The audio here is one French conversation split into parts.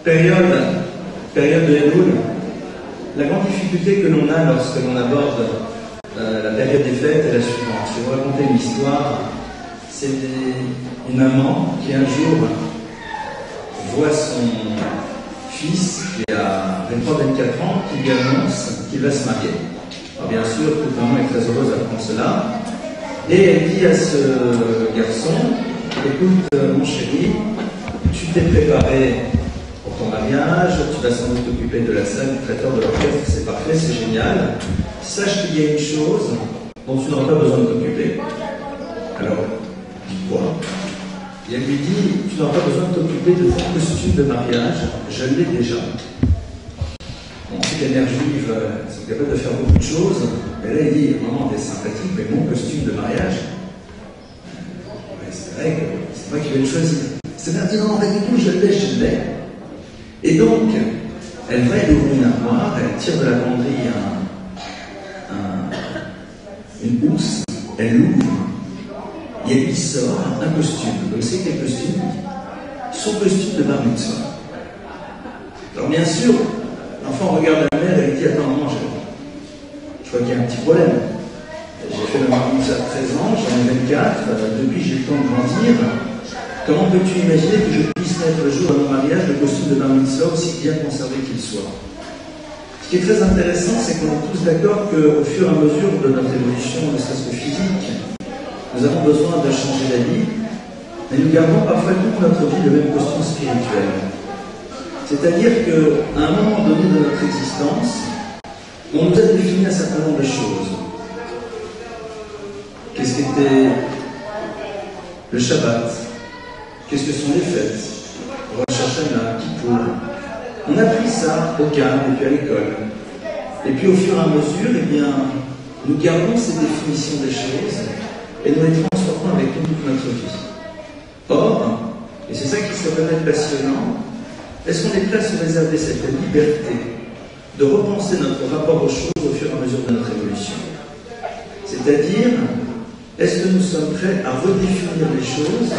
Période de Elul. La grande difficulté que l'on a lorsque l'on aborde la période des fêtes est la suivante. Je vais vous raconter une histoire. C'est une maman qui un jour voit son fils qui a 23-24 ans qui lui annonce qu'il va se marier. Alors bien sûr, toute maman est très heureuse d'apprendre cela. Et elle dit à ce garçon, écoute mon chéri, tu t'es préparé pour ton mariage, tu vas sans doute t'occuper de la salle, du traiteur, de l'orchestre, c'est parfait, c'est génial. Sache qu'il y a une chose dont tu n'auras pas besoin de t'occuper. Alors, dis quoi? Et elle lui dit, tu n'auras pas besoin de t'occuper de ton costume de mariage, je l'ai déjà. On sait que les mères juives sont capables de faire beaucoup de choses, mais là il dit, maman t'es sympathique, mais mon costume de mariage, c'est vrai que c'est moi qui vais le choisir. C'est bien dit, non, pas du tout, je l'ai. Et donc, elle va, elle ouvre une armoire, elle tire de la penderie une housse, elle l'ouvre, et elle lui sort un costume. Donc c'est quel costume? Son costume de bar mitzvah. Alors bien sûr, l'enfant regarde la mère et elle dit, attends, maman, je crois qu'il y a un petit problème. J'ai fait le bar mitzvah à 13 ans, j'en ai 24, depuis j'ai le temps de grandir. Comment peux-tu imaginer que je puisse mettre le jour à mon mariage le costume de bar mitzvah aussi bien conservé qu'il soit? Ce qui est très intéressant, c'est qu'on est tous d'accord qu'au fur et à mesure de notre évolution, ne serait-ce que physique, nous avons besoin de changer la vie, mais nous gardons parfois toute notre vie le même costume spirituel. C'est-à-dire qu'à un moment donné de notre existence, on nous a défini un certain nombre de choses. Qu'est-ce qu'était le Shabbat? Qu'est-ce que sont les fêtes? Rosh Hashanah, Kippour. On a pris ça au calme et puis à l'école. Et puis au fur et à mesure, eh bien, nous gardons ces définitions des choses et nous les transformons avec toute notre vie. Or, et c'est ça qui serait peut-être passionnant, est-ce qu'on est prêt à se réserver cette liberté de repenser notre rapport aux choses au fur et à mesure de notre évolution? C'est-à-dire, est-ce que nous sommes prêts à redéfinir les choses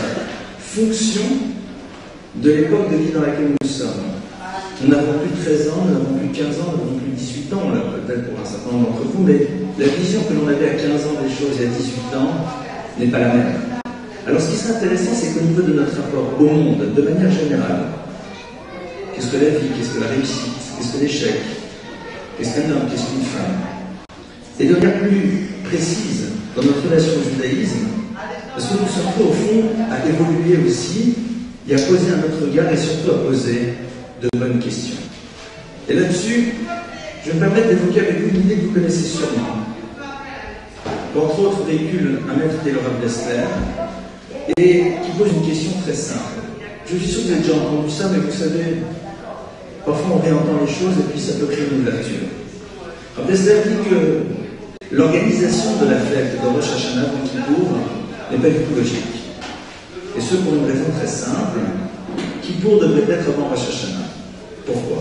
fonction de l'époque de vie dans laquelle nous sommes? Nous n'avons plus 13 ans, nous n'avons plus 15 ans, nous n'avons plus 18 ans, là, peut-être pour un certain nombre d'entre vous, mais la vision que l'on avait à 15 ans des choses et à 18 ans n'est pas la même. Alors ce qui serait intéressant, c'est qu'au niveau de notre rapport au monde, de manière générale, qu'est-ce que la vie, qu'est-ce que la réussite, qu'est-ce que l'échec, qu'est-ce qu'un homme, qu'est-ce qu'une femme, et de manière plus précise dans notre relation au judaïsme, parce que nous sommes prêts au fond à évoluer aussi et à poser un autre regard et surtout à poser de bonnes questions. Et là-dessus, je me permets d'évoquer avec vous une idée que vous connaissez sûrement, qu'entre autres véhicule un maître Taylor Abdesler, et qui pose une question très simple. Je suis sûr que vous avez déjà entendu ça, mais vous savez, parfois on réentend les choses et puis ça peut créer une ouverture. Abdesler dit que l'organisation de la fête de Rosh Hashanah, qui couvre, n'est pas du tout logique. Et ce pour une raison très simple, Kippour devrait être avant Rosh Hashanah. Pourquoi?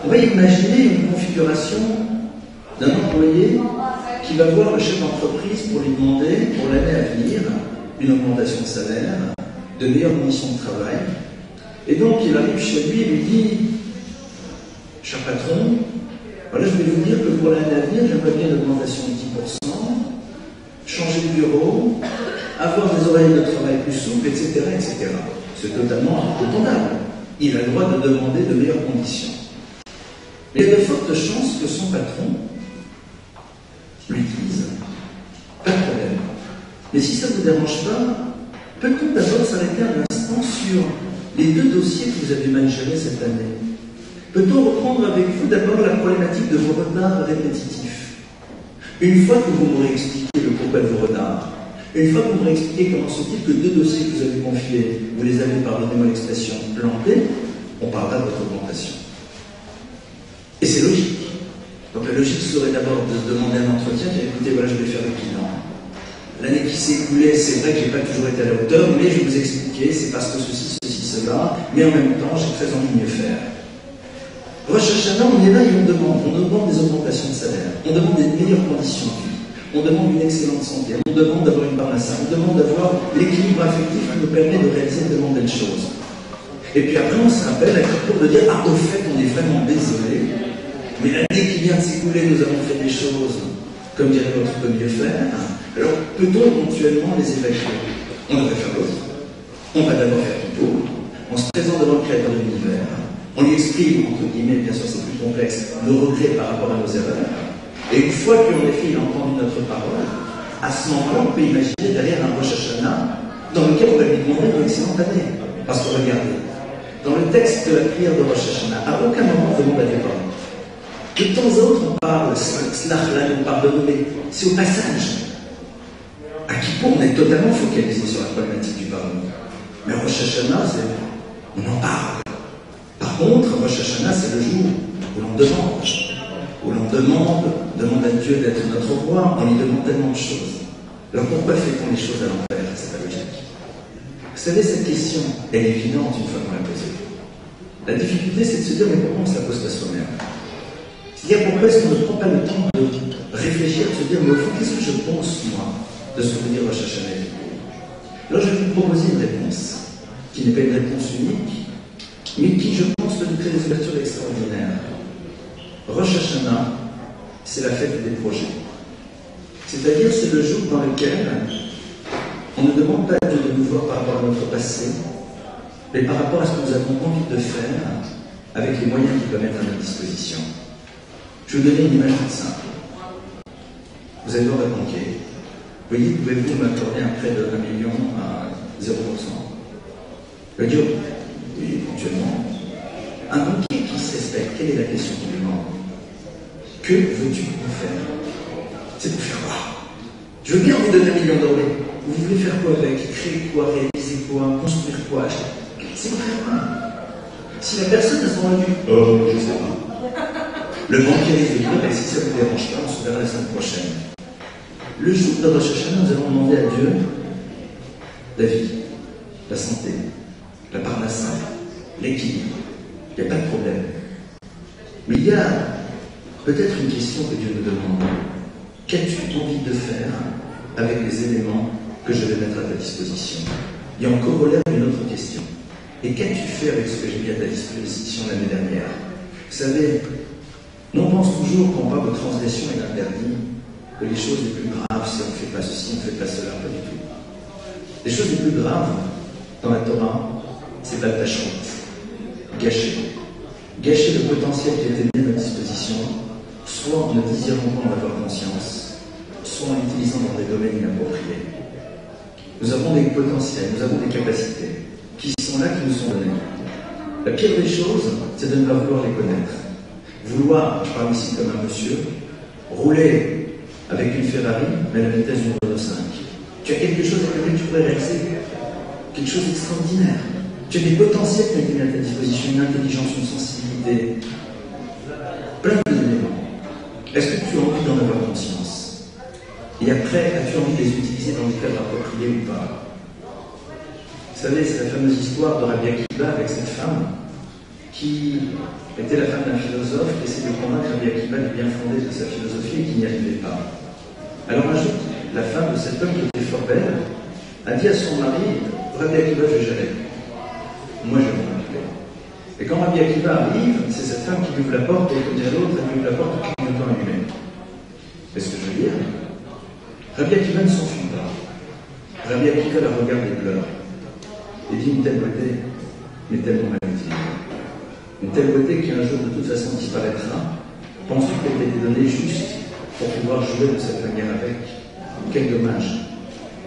On va imaginer une configuration d'un employé qui va voir le chef d'entreprise pour lui demander, pour l'année à venir, une augmentation de salaire, de meilleures conditions de travail. Et donc il arrive chez lui et lui dit, cher patron, voilà, je vais vous dire que pour l'année à venir, j'aimerais bien une augmentation de 10%, changer de bureau, avoir des horaires de travail plus souples, etc., etc. C'est totalement entendable. Il a le droit de demander de meilleures conditions. Mais il y a de fortes chances que son patron lui dise, pas de problème. Mais si ça ne vous dérange pas, peut-on d'abord s'arrêter un instant sur les 2 dossiers que vous avez mal gérés cette année? Peut-on reprendre avec vous d'abord la problématique de vos retards répétitifs? Une fois que vous m'aurez expliqué le pourquoi de vos retards, une fois que vous m'aurez expliqué comment se dit que 2 dossiers que vous avez confiés, vous les avez, pardonnez-moi l'expression, plantés, on parlera de votre augmentation. Et c'est logique. Donc la logique serait d'abord de demander un entretien, et écoutez, voilà, je vais faire le bilan. L'année qui s'est écoulée, c'est vrai que je n'ai pas toujours été à la hauteur, mais je vais vous expliquer, c'est parce que ceci, cela, mais en même temps, j'ai très envie de mieux faire. Rosh Hashanah, on est là et on demande des augmentations de salaire, on demande des meilleures conditions de vie, on demande une excellente santé, on demande d'avoir une parnassa, on demande d'avoir l'équilibre affectif qui nous permet de réaliser de belles choses. Et puis après, on se rappelle à Kippour de dire « Ah, au fait, on est vraiment désolé, mais l'année qui vient de s'écouler, nous avons fait des choses, comme dirait l'autre, peut mieux faire. Alors, peut-on éventuellement les évacuer ?» On devrait faire l'autre. On va d'abord faire Kippour. On se présente devant le Créateur de l'univers. On lui exprime, entre guillemets, bien sûr c'est plus complexe, nos regrets par rapport à nos erreurs. Et une fois que en effet il a entendu notre parole, à ce moment-là, on peut imaginer derrière un Rosh Hashanah dans lequel on va lui demander une excellente année. Parce que regardez, dans le texte de la prière de Rosh Hashanah, à aucun moment on demande à Dieu pardon. De temps à autre, on parle, on pardonne, mais c'est au passage. À Kippour, on est totalement focalisé sur la problématique du pardon. Mais Rosh Hashanah, on en parle. Par contre, Rosh Hashanah, c'est le jour où l'on demande à Dieu d'être notre roi, on lui demande tellement de choses. Alors pourquoi fait-on les choses à l'envers? C'est pas logique. Vous savez, cette question, elle est évidente une fois qu'on l'a posée. La difficulté, c'est de se dire, mais pourquoi on ne se la pose pas soi-même? C'est-à-dire, pourquoi est-ce qu'on ne prend pas le temps de réfléchir, de se dire, mais au fond, qu'est-ce que je pense, moi, de ce que veut dire Rosh Hashanah? Alors, je vais vous proposer une réponse, qui n'est pas une réponse unique, mais qui, je pense, peut nous créer des ouvertures extraordinaires. Rosh Hashanah, c'est la fête des projets. C'est-à-dire, c'est le jour dans lequel on ne demande pas à Dieu de nous voir par rapport à notre passé, mais par rapport à ce que nous avons envie de faire avec les moyens qu'il va mettre à notre disposition. Je vais vous donner une image toute simple. Vous allez voir la banquier. Voyez, pouvez-vous m'accorder un prêt de 1 million à 0%? Il va dire, oui, éventuellement. Un banquier qui se respecte, quelle est la question qu'il demande? Que veux-tu pour faire? C'est pour faire quoi? Je veux bien vous donner 1 million d'euros. Vous voulez faire quoi avec? Créer quoi? Réaliser quoi? Construire quoi? C'est pour faire quoi? Si la personne a son rendu, je sais pas. Le banquier risque de dire, si ça ne vous dérange pas, on se verra la semaine prochaine. Le jour de Rosh Hashanah, nous allons demander à Dieu la vie, la santé, la parnassa, l'équilibre. Il n'y a pas de problème. Mais il y a peut-être une question que Dieu nous demande. Qu'as-tu envie de faire avec les éléments que je vais mettre à ta disposition? Il y a en corollaire une autre question. Et qu'as-tu fait avec ce que j'ai mis à ta disposition l'année dernière? Vous savez, nous on pense toujours quand on parle de transgression et d'interdit que les choses les plus graves, c'est on ne fait pas ceci, on ne fait pas cela, pas du tout. Les choses les plus graves dans la Torah, c'est pas le tachon, gâcher. Gâcher le potentiel qui a été mis à notre disposition, soit en ne désirant pas en avoir conscience, soit en l'utilisant dans des domaines inappropriés. Nous avons des potentiels, nous avons des capacités qui sont là, qui nous sont données. La pire des choses, c'est de ne pas vouloir les connaître. Vouloir, je parle ici comme un monsieur, rouler avec une Ferrari, mais à la vitesse d'une Renault 5. Tu as quelque chose avec lequel tu pourrais réaliser quelque chose d'extraordinaire. Tu as des potentiels qui ont été mis à ta disposition, une intelligence, une sensibilité, plein d'éléments. Est-ce que tu as envie d'en avoir conscience? Et après, as-tu envie de les utiliser dans des cadres appropriés ou pas? Vous savez, c'est la fameuse histoire de Rabbi Akiva avec cette femme qui était la femme d'un philosophe qui essayait de convaincre Rabbi Akiva du bien fondé de sa philosophie et qui n'y arrivait pas. Alors un jour, la femme de cet homme qui était fort belle a dit à son mari, Rabbi Akiva, je gérer. Moi, je vais m'en occuper. Et quand Rabbi Akiva arrive, c'est cette femme qui lui ouvre la porte et comme dit à l'autre, elle lui ouvre la porte et qui lui entend allumer. Est-ce que je veux dire? Rabbi Akiva ne s'enfuit pas. Rabbi Akiva la regarde et pleure. Et dit une telle beauté, mais tellement mal utilisée. Une telle beauté qui un jour de toute façon disparaîtra. Penses-tu qu'elle t'a été donnée juste pour pouvoir jouer de cette manière avec? Quel dommage.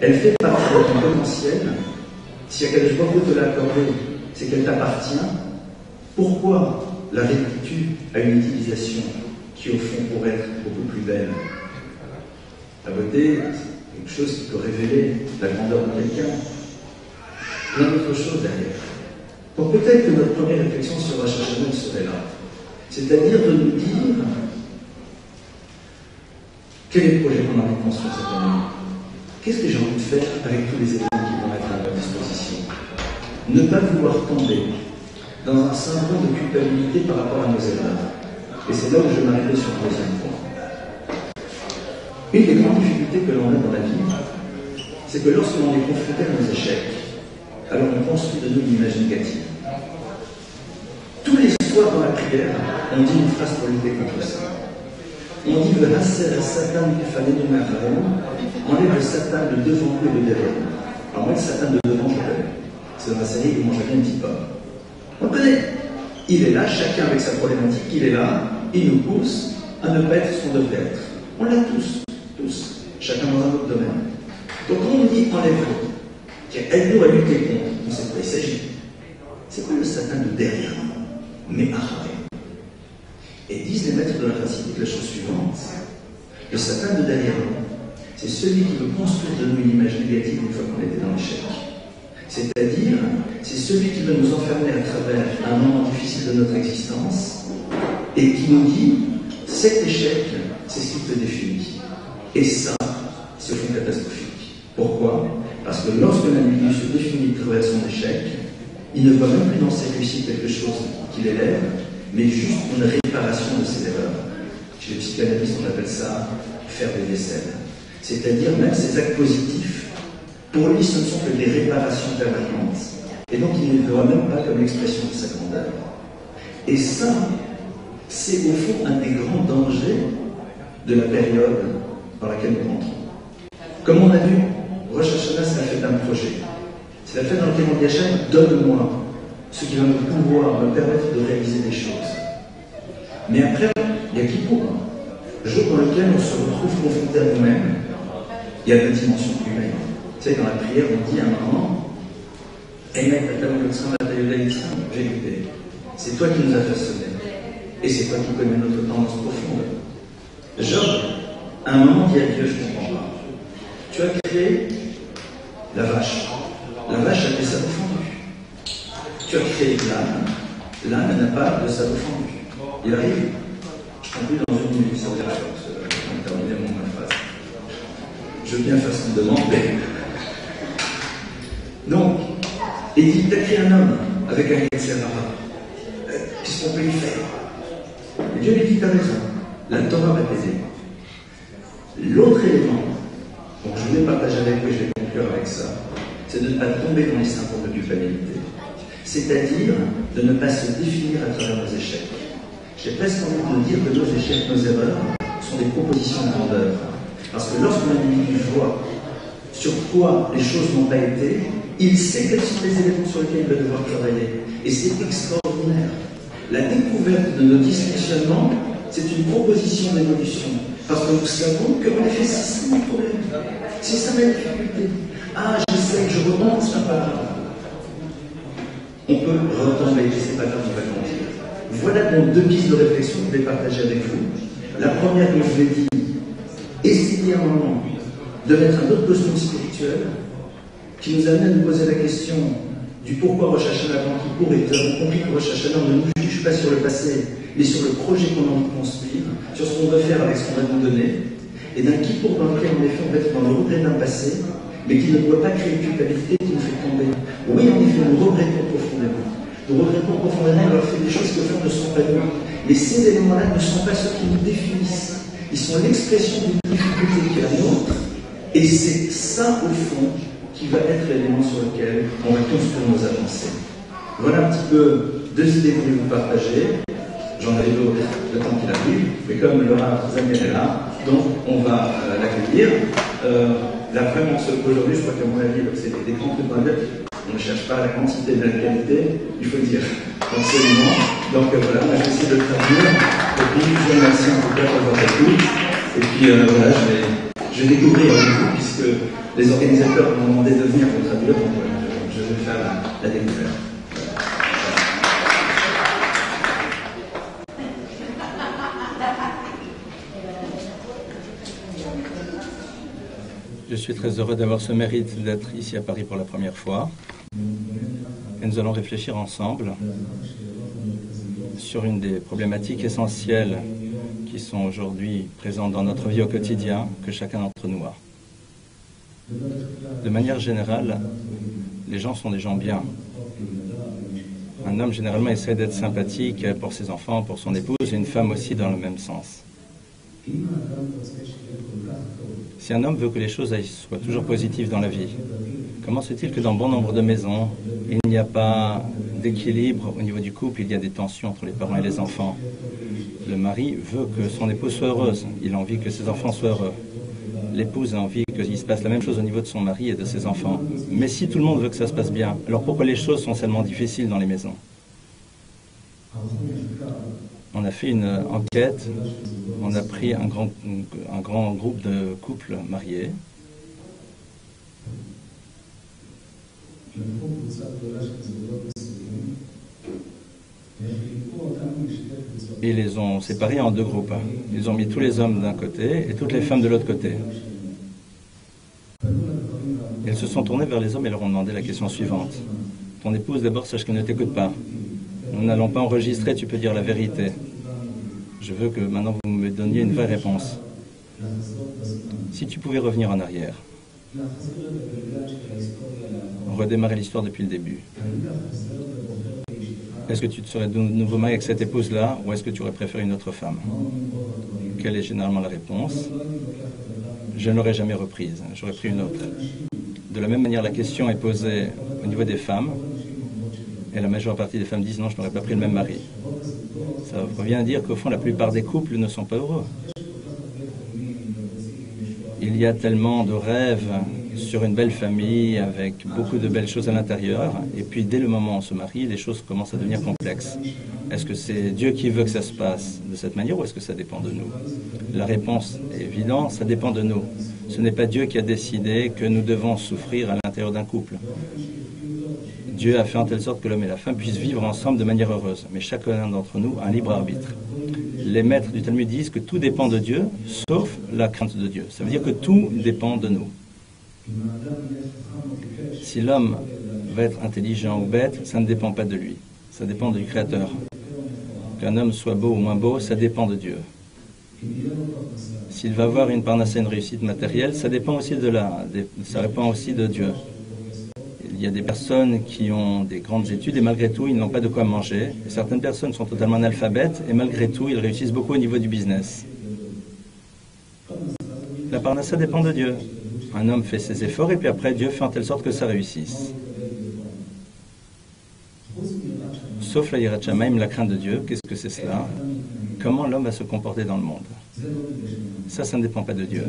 Elle fait partie de ton potentiel. Si Akadosh Baruch Hu te l'a accordé, c'est qu'elle t'appartient. Pourquoi la réduis-tu à une utilisation qui au fond pourrait être beaucoup plus belle? La beauté, c'est quelque chose qui peut révéler la grandeur de quelqu'un. Plein d'autres choses derrière. Donc peut-être que notre première réflexion sur Rosh Hashanah serait là. C'est-à-dire de nous dire quel est le projet qu'on a envie de construire cette année? Qu'est-ce que j'ai envie de faire avec tous les éléments qui vont être à notre disposition? Ne pas vouloir tomber dans un syndrome de culpabilité par rapport à nos erreurs. Et c'est là où je m'arrivais sur le deuxième point. Une des grandes difficultés que l'on a dans la vie, c'est que lorsque l'on est confronté à nos échecs, alors on construit de nous une image négative. Tous les soirs dans la prière, on dit une phrase pour lutter contre ça. On dit le hasser Satan qui fallait nous mettre, enlève le Satan de devant et de derrière. Alors moi, le Satan de devant, je le connais. C'est dans la série où mange bien un petit pas. On le connaît. Il est là, chacun avec sa problématique, il est là, il nous pousse à ne pas être ce qu'on devrait être. On l'a tous, chacun dans un autre domaine. Donc quand on dit enlève-le, aide-nous à lutter contre, on sait de quoi il s'agit. C'est pas le Satan de derrière nous, mais arrêtez. Et disent les maîtres de la facilité la chose suivante. Le Satan de derrière nous, c'est celui qui veut construire de nous une image négative une fois qu'on était dans l'échec. C'est-à-dire, c'est celui qui veut nous enfermer à travers un moment difficile de notre existence et qui nous dit, cet échec, c'est ce qui te définit. Et ça, c'est fond catastrophique. Pourquoi? Parce que lorsque l'individu se définit à travers son échec, il ne voit même plus dans ses réussites quelque chose qui l'élève, mais juste une réparation de ses erreurs. Chez les psychanalystes, on appelle ça faire des vaisselles. C'est-à-dire même ces actes positifs, pour lui, ce ne sont que des réparations permanentes. Et donc, il ne le voit même pas comme l'expression de sa grandeur. Et ça, c'est au fond un des grands dangers de la période dans laquelle nous rentrons. Comme on a vu, Rosh Hashanah, c'est la fête d'un projet. C'est la fête dans laquelle on dit Hachem, donne-moi ce qui va me pouvoir me permettre de réaliser des choses. Mais après, il y a Kippour, le jour dans lequel on se retrouve confronté à nous-mêmes. Il y a la dimension humaine. Tu sais, dans la prière, on dit à un moment, vérité, c'est toi qui nous as façonnés. Et c'est toi qui connais notre tendance profonde. Job, à un moment, dit à Dieu, je ne comprends pas. Tu as créé la vache. La vache a des sabots fendus. Tu as créé l'âne. L'âne n'a pas de sabots fendus. Il arrive. Je conclue dans une minute, ça veut dire je vais terminer ma phrase. Je veux bien faire ce qu'il demande, mais... Donc, il dit, tu as créé un homme avec un Yetzer Hara. Qu'est-ce qu'on peut lui faire? Et Dieu lui dit, tu as raison. La Torah va t'aider. L'autre élément, donc je voulais partager avec vous et je vais conclure avec ça, c'est de ne pas tomber dans les symptômes de culpabilité. C'est-à-dire de ne pas se définir à travers nos échecs. J'ai presque envie de dire que nos échecs, nos erreurs, sont des propositions de grandeur. Parce que lorsque l'individu voit sur quoi les choses n'ont pas été, il sait quels sont les éléments sur lesquels il va devoir travailler. Et c'est extraordinaire. La découverte de nos dysfonctionnements, c'est une proposition d'évolution. Parce que nous savons qu'en effet, c'est ça mon problème. C'est ça ma difficulté. Ah, je sais que je remonte, c'est pas grave. On peut retomber, c'est pas grave, on va grandir. Voilà donc deux pistes de réflexion que je vais partager avec vous. La première que je vous ai dit, essayez un moment de mettre un autre costume spirituel qui nous amène à nous poser la question du pourquoi Rosh Hashanah avant Kippour, et nous avons compris que Rosh Hashanah ne nous juge pas sur le passé, mais sur le projet qu'on a envie de construire, sur ce qu'on veut faire avec ce qu'on va nous donner, et d'un Kippour dans lequel en effet on va être dans le regret d'un passé, mais qui ne doit pas créer une culpabilité qui nous fait tomber. Oui, en effet, nous regrettons profondément. Nous regrettons profondément d'avoir fait des choses qui au fond ne sont pas nous. Mais ces éléments-là ne sont pas ceux qui nous définissent. Ils sont l'expression d'une difficulté qui est la nôtre, et c'est ça, au fond, qui va être l'élément sur lequel on va construire nos avancées. Voilà un petit peu deux idées que je voulais vous partager. J'en avais d'autres, le temps qu'il a pris, mais comme Laura Zaniel est là, donc on va l'accueillir. Là, vraiment, aujourd'hui, je crois qu'à mon avis, c'est des grands trucs dans la tête. On ne cherche pas la quantité de la qualité, il faut dire. Absolument. Donc voilà, moi, je vais essayer de le traduire. Et puis, je vous remercie en tout cas pour votre écoute. Et puis, voilà, je vais découvrir avec vous, puisque les organisateurs m'ont demandé de venir pour traduire, donc je vais faire la découverte. Je suis très heureux d'avoir ce mérite d'être ici à Paris pour la première fois. Et nous allons réfléchir ensemble sur une des problématiques essentielles qui sont aujourd'hui présentes dans notre vie au quotidien, que chacun d'entre nous a. De manière générale, les gens sont des gens bien. Un homme généralement essaie d'être sympathique pour ses enfants, pour son épouse, et une femme aussi dans le même sens. Si un homme veut que les choses soient toujours positives dans la vie, comment se fait-il que dans bon nombre de maisons, il n'y a pas d'équilibre au niveau du couple, il y a des tensions entre les parents et les enfants? Le mari veut que son épouse soit heureuse, il a envie que ses enfants soient heureux. L'épouse a envie qu'il se passe la même chose au niveau de son mari et de ses enfants. Mais si tout le monde veut que ça se passe bien, alors pourquoi les choses sont tellement difficiles dans les maisons? On a fait une enquête, on a pris un grand groupe de couples mariés. Et ils les ont séparés en deux groupes. Ils ont mis tous les hommes d'un côté et toutes les femmes de l'autre côté. Ils se sont tournés vers les hommes et leur ont demandé la question suivante. Ton épouse, d'abord, sache qu'elle ne t'écoute pas. Nous n'allons pas enregistrer, tu peux dire la vérité. Je veux que maintenant vous me donniez une vraie réponse. Si tu pouvais revenir en arrière, redémarrer l'histoire depuis le début, est-ce que tu te serais de nouveau marié avec cette épouse-là ou est-ce que tu aurais préféré une autre femme? Quelle est généralement la réponse? Je ne l'aurais jamais reprise, j'aurais pris une autre. De la même manière, la question est posée au niveau des femmes et la majeure partie des femmes disent non, je n'aurais pas pris le même mari. Ça revient à dire qu'au fond, la plupart des couples ne sont pas heureux. Il y a tellement de rêves sur une belle famille avec beaucoup de belles choses à l'intérieur et puis dès le moment où on se marie, les choses commencent à devenir complexes. Est-ce que c'est Dieu qui veut que ça se passe de cette manière ou est-ce que ça dépend de nous? La réponse est évidente, ça dépend de nous. Ce n'est pas Dieu qui a décidé que nous devons souffrir à l'intérieur d'un couple. Dieu a fait en telle sorte que l'homme et la femme puissent vivre ensemble de manière heureuse. Mais chacun d'entre nous a un libre arbitre. Les maîtres du Talmud disent que tout dépend de Dieu, sauf la crainte de Dieu. Ça veut dire que tout dépend de nous. Si l'homme va être intelligent ou bête, ça ne dépend pas de lui. Ça dépend du Créateur. Qu'un homme soit beau ou moins beau, ça dépend de Dieu. S'il va avoir une parnasse, une réussite matérielle, ça dépend aussi ça dépend aussi de Dieu. Il y a des personnes qui ont des grandes études et malgré tout, ils n'ont pas de quoi manger. Et certaines personnes sont totalement analphabètes et malgré tout, ils réussissent beaucoup au niveau du business. La parnasse, ça dépend de Dieu. Un homme fait ses efforts et puis après, Dieu fait en telle sorte que ça réussisse. Sauf la Yirat Shamayim, la crainte de Dieu. Qu'est-ce que c'est cela? Comment l'homme va se comporter dans le monde? Ça ne dépend pas de Dieu.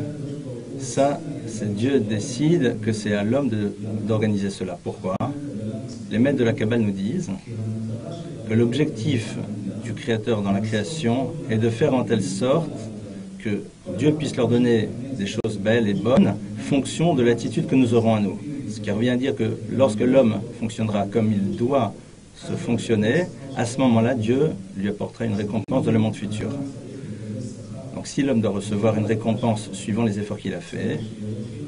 Ça, c'est Dieu décide que c'est à l'homme d'organiser cela. Pourquoi? Les maîtres de la Kabbale nous disent que l'objectif du Créateur dans la création est de faire en telle sorte que Dieu puisse leur donner des choses belles et bonnes, fonction de l'attitude que nous aurons à nous. Ce qui revient à dire que lorsque l'homme fonctionnera comme il doit se fonctionner, à ce moment-là, Dieu lui apportera une récompense dans le monde futur. Donc si l'homme doit recevoir une récompense suivant les efforts qu'il a fait,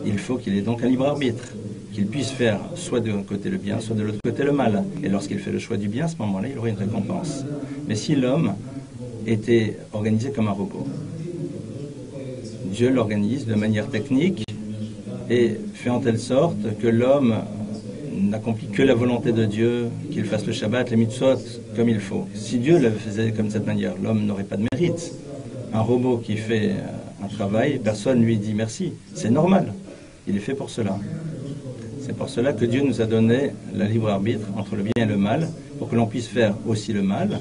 il faut qu'il ait donc un libre arbitre, qu'il puisse faire soit d'un côté le bien, soit de l'autre côté le mal. Et lorsqu'il fait le choix du bien, à ce moment-là, il aura une récompense. Mais si l'homme était organisé comme un robot, Dieu l'organise de manière technique et fait en telle sorte que l'homme n'accomplit que la volonté de Dieu, qu'il fasse le Shabbat, les mitzvot, comme il faut. Si Dieu le faisait comme cette manière, l'homme n'aurait pas de mérite. Un robot qui fait un travail, personne ne lui dit merci. C'est normal. Il est fait pour cela. C'est pour cela que Dieu nous a donné la libre arbitre entre le bien et le mal, pour que l'on puisse faire aussi le mal.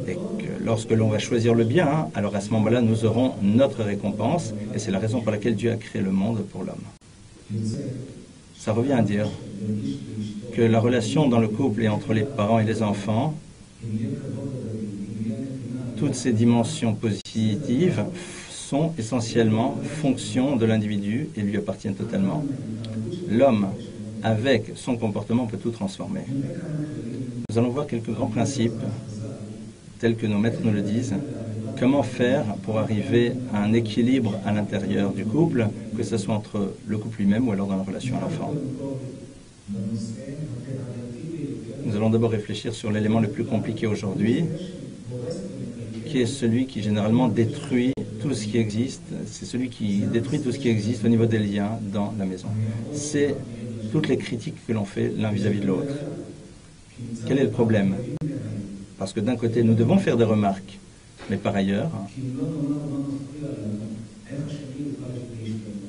Et que lorsque l'on va choisir le bien, alors à ce moment-là, nous aurons notre récompense. Et c'est la raison pour laquelle Dieu a créé le monde pour l'homme. Ça revient à dire que la relation dans le couple et entre les parents et les enfants, toutes ces dimensions positives sont essentiellement fonction de l'individu et lui appartiennent totalement. L'homme, avec son comportement, peut tout transformer. Nous allons voir quelques grands principes, tels que nos maîtres nous le disent. Comment faire pour arriver à un équilibre à l'intérieur du couple, que ce soit entre le couple lui-même ou alors dans la relation à l'enfant. Nous allons d'abord réfléchir sur l'élément le plus compliqué aujourd'hui, qui est celui qui généralement détruit tout ce qui existe. C'est celui qui détruit tout ce qui existe au niveau des liens dans la maison. C'est toutes les critiques que l'on fait l'un vis-à-vis de l'autre. Quel est le problème? Parce que d'un côté, nous devons faire des remarques, mais par ailleurs,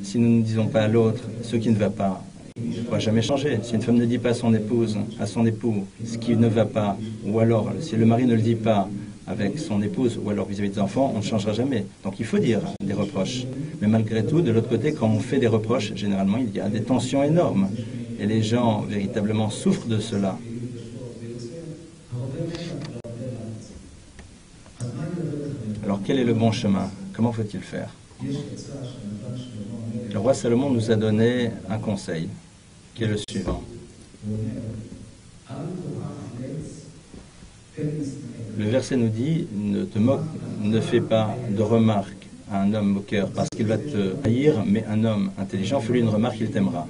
Si nous ne disons pas à l'autre ce qui ne va pas, il ne pourra jamais changer. Si une femme ne dit pas à son épouse, à son époux, ce qui ne va pas, ou alors si le mari ne le dit pas avec son épouse, ou alors vis-à-vis des enfants, on ne changera jamais. Donc il faut dire des reproches. Mais malgré tout, de l'autre côté, quand on fait des reproches, généralement, il y a des tensions énormes. Et les gens, véritablement, souffrent de cela. Alors quel est le bon chemin? Comment faut-il faire? Le roi Salomon nous a donné un conseil, qui est le suivant. Le verset nous dit, ne fais pas de remarques à un homme moqueur parce qu'il va te haïr, mais un homme intelligent, fais-lui une remarque, il t'aimera.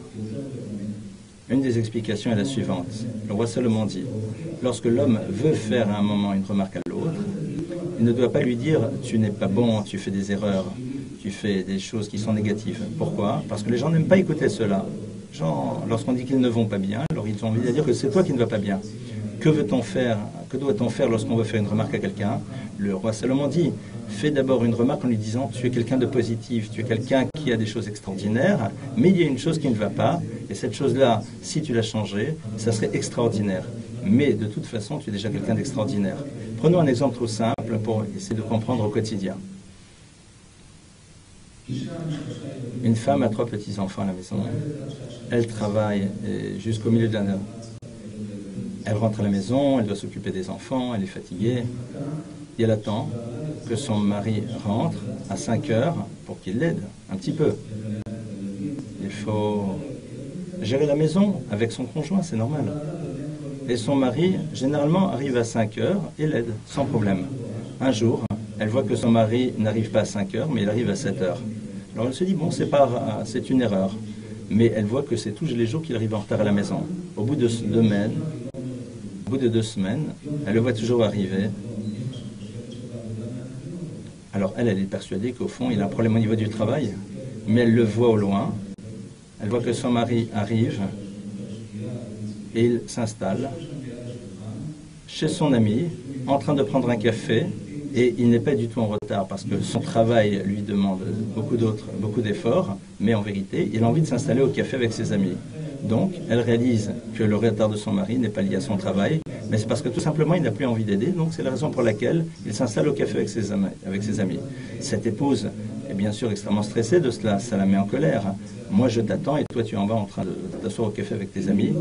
Une des explications est la suivante. Le roi Salomon dit, lorsque l'homme veut faire à un moment une remarque à l'autre, il ne doit pas lui dire « tu n'es pas bon, tu fais des erreurs, tu fais des choses qui sont négatives ». Pourquoi? Parce que les gens n'aiment pas écouter cela. Lorsqu'on dit qu'ils ne vont pas bien, alors ils ont envie de dire que c'est toi qui ne vas pas bien. Que veut-on faire? Que doit-on faire lorsqu'on veut faire une remarque à quelqu'un? Le roi Salomon dit, fais d'abord une remarque en lui disant, tu es quelqu'un de positif, tu es quelqu'un qui a des choses extraordinaires, mais il y a une chose qui ne va pas, et cette chose-là, si tu l'as changée, ça serait extraordinaire. Mais de toute façon, tu es déjà quelqu'un d'extraordinaire. Prenons un exemple tout simple pour essayer de comprendre au quotidien. Une femme a 3 petits-enfants à la maison. Elle travaille jusqu'au milieu de la nuit. Elle rentre à la maison, elle doit s'occuper des enfants, elle est fatiguée. Et elle attend que son mari rentre à 5 heures pour qu'il l'aide un petit peu. Il faut gérer la maison avec son conjoint, c'est normal. Et son mari, généralement, arrive à 5 heures et l'aide, sans problème. Un jour, elle voit que son mari n'arrive pas à 5 heures, mais il arrive à 7 heures. Alors elle se dit, bon, c'est une erreur. Mais elle voit que c'est tous les jours qu'il arrive en retard à la maison. Au bout de 2 semaines, elle le voit toujours arriver. Alors elle est persuadée qu'au fond, il a un problème au niveau du travail, mais elle le voit au loin. Elle voit que son mari arrive et il s'installe chez son ami, en train de prendre un café, et il n'est pas du tout en retard parce que son travail lui demande beaucoup d'efforts, mais en vérité, il a envie de s'installer au café avec ses amis. Donc, elle réalise que le retard de son mari n'est pas lié à son travail, mais c'est parce que tout simplement, il n'a plus envie d'aider, donc c'est la raison pour laquelle il s'installe au café avec ses amis. Cette épouse est bien sûr extrêmement stressée de cela, ça la met en colère. Moi, je t'attends et toi, tu en vas en train de t'asseoir au café avec tes amis.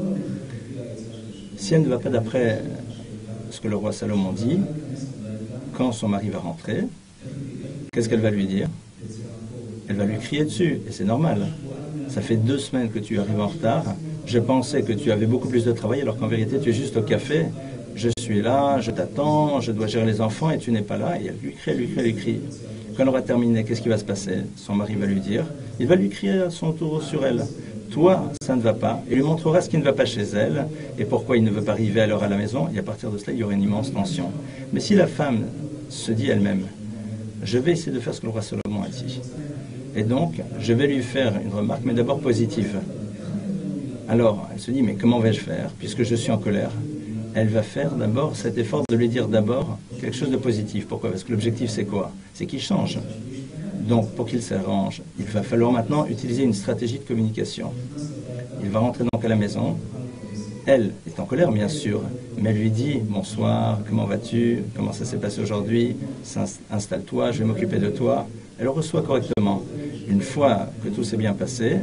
Si elle ne va pas d'après ce que le roi Salomon dit, quand son mari va rentrer, qu'est-ce qu'elle va lui dire? Elle va lui crier dessus, et c'est normal. Ça fait 2 semaines que tu arrives en retard. Je pensais que tu avais beaucoup plus de travail, alors qu'en vérité, tu es juste au café. Je suis là, je t'attends, je dois gérer les enfants, et tu n'es pas là. Et elle lui crie. Quand elle aura terminé, qu'est-ce qui va se passer? Son mari va lui dire, il va lui crier à son tour sur elle. Toi, ça ne va pas, et lui montrera ce qui ne va pas chez elle, et pourquoi il ne veut pas arriver à l'heure à la maison, et à partir de cela, il y aura une immense tension. Mais si la femme se dit elle-même, je vais essayer de faire ce que le roi Salomon a dit, et donc, je vais lui faire une remarque, mais d'abord positive. Alors, elle se dit, mais comment vais-je faire, puisque je suis en colère? Elle va faire d'abord cet effort de lui dire d'abord quelque chose de positif. Pourquoi? Parce que l'objectif, c'est quoi? C'est qu'il change. Donc, pour qu'il s'arrange, il va falloir maintenant utiliser une stratégie de communication. Il va rentrer donc à la maison. Elle est en colère, bien sûr, mais elle lui dit « Bonsoir, comment vas-tu? Comment ça s'est passé aujourd'hui? Installe-toi, je vais m'occuper de toi. » Elle le reçoit correctement. Une fois que tout s'est bien passé,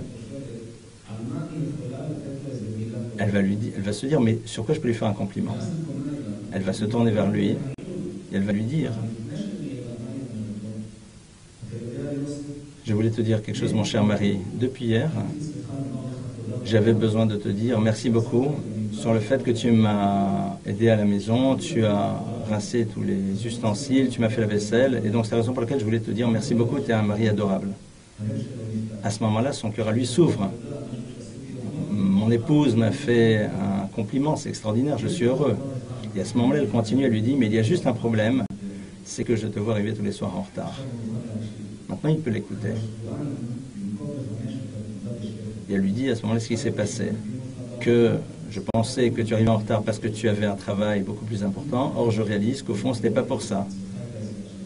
elle va se dire « Mais sur quoi je peux lui faire un compliment ?» Elle va se tourner vers lui et elle va lui dire « Je voulais te dire quelque chose, mon cher mari. Depuis hier, j'avais besoin de te dire merci beaucoup sur le fait que tu m'as aidé à la maison, tu as rincé tous les ustensiles, tu m'as fait la vaisselle, et donc c'est la raison pour laquelle je voulais te dire merci beaucoup, tu es un mari adorable. » À ce moment-là, son cœur à lui s'ouvre. Mon épouse m'a fait un compliment, c'est extraordinaire, je suis heureux. Et à ce moment-là, elle continue, elle lui dit, mais il y a juste un problème, c'est que je te vois arriver tous les soirs en retard. Maintenant, il peut l'écouter. Et elle lui dit à ce moment-là ce qui s'est passé. Que je pensais que tu arrivais en retard parce que tu avais un travail beaucoup plus important. Or, je réalise qu'au fond, ce n'est pas pour ça.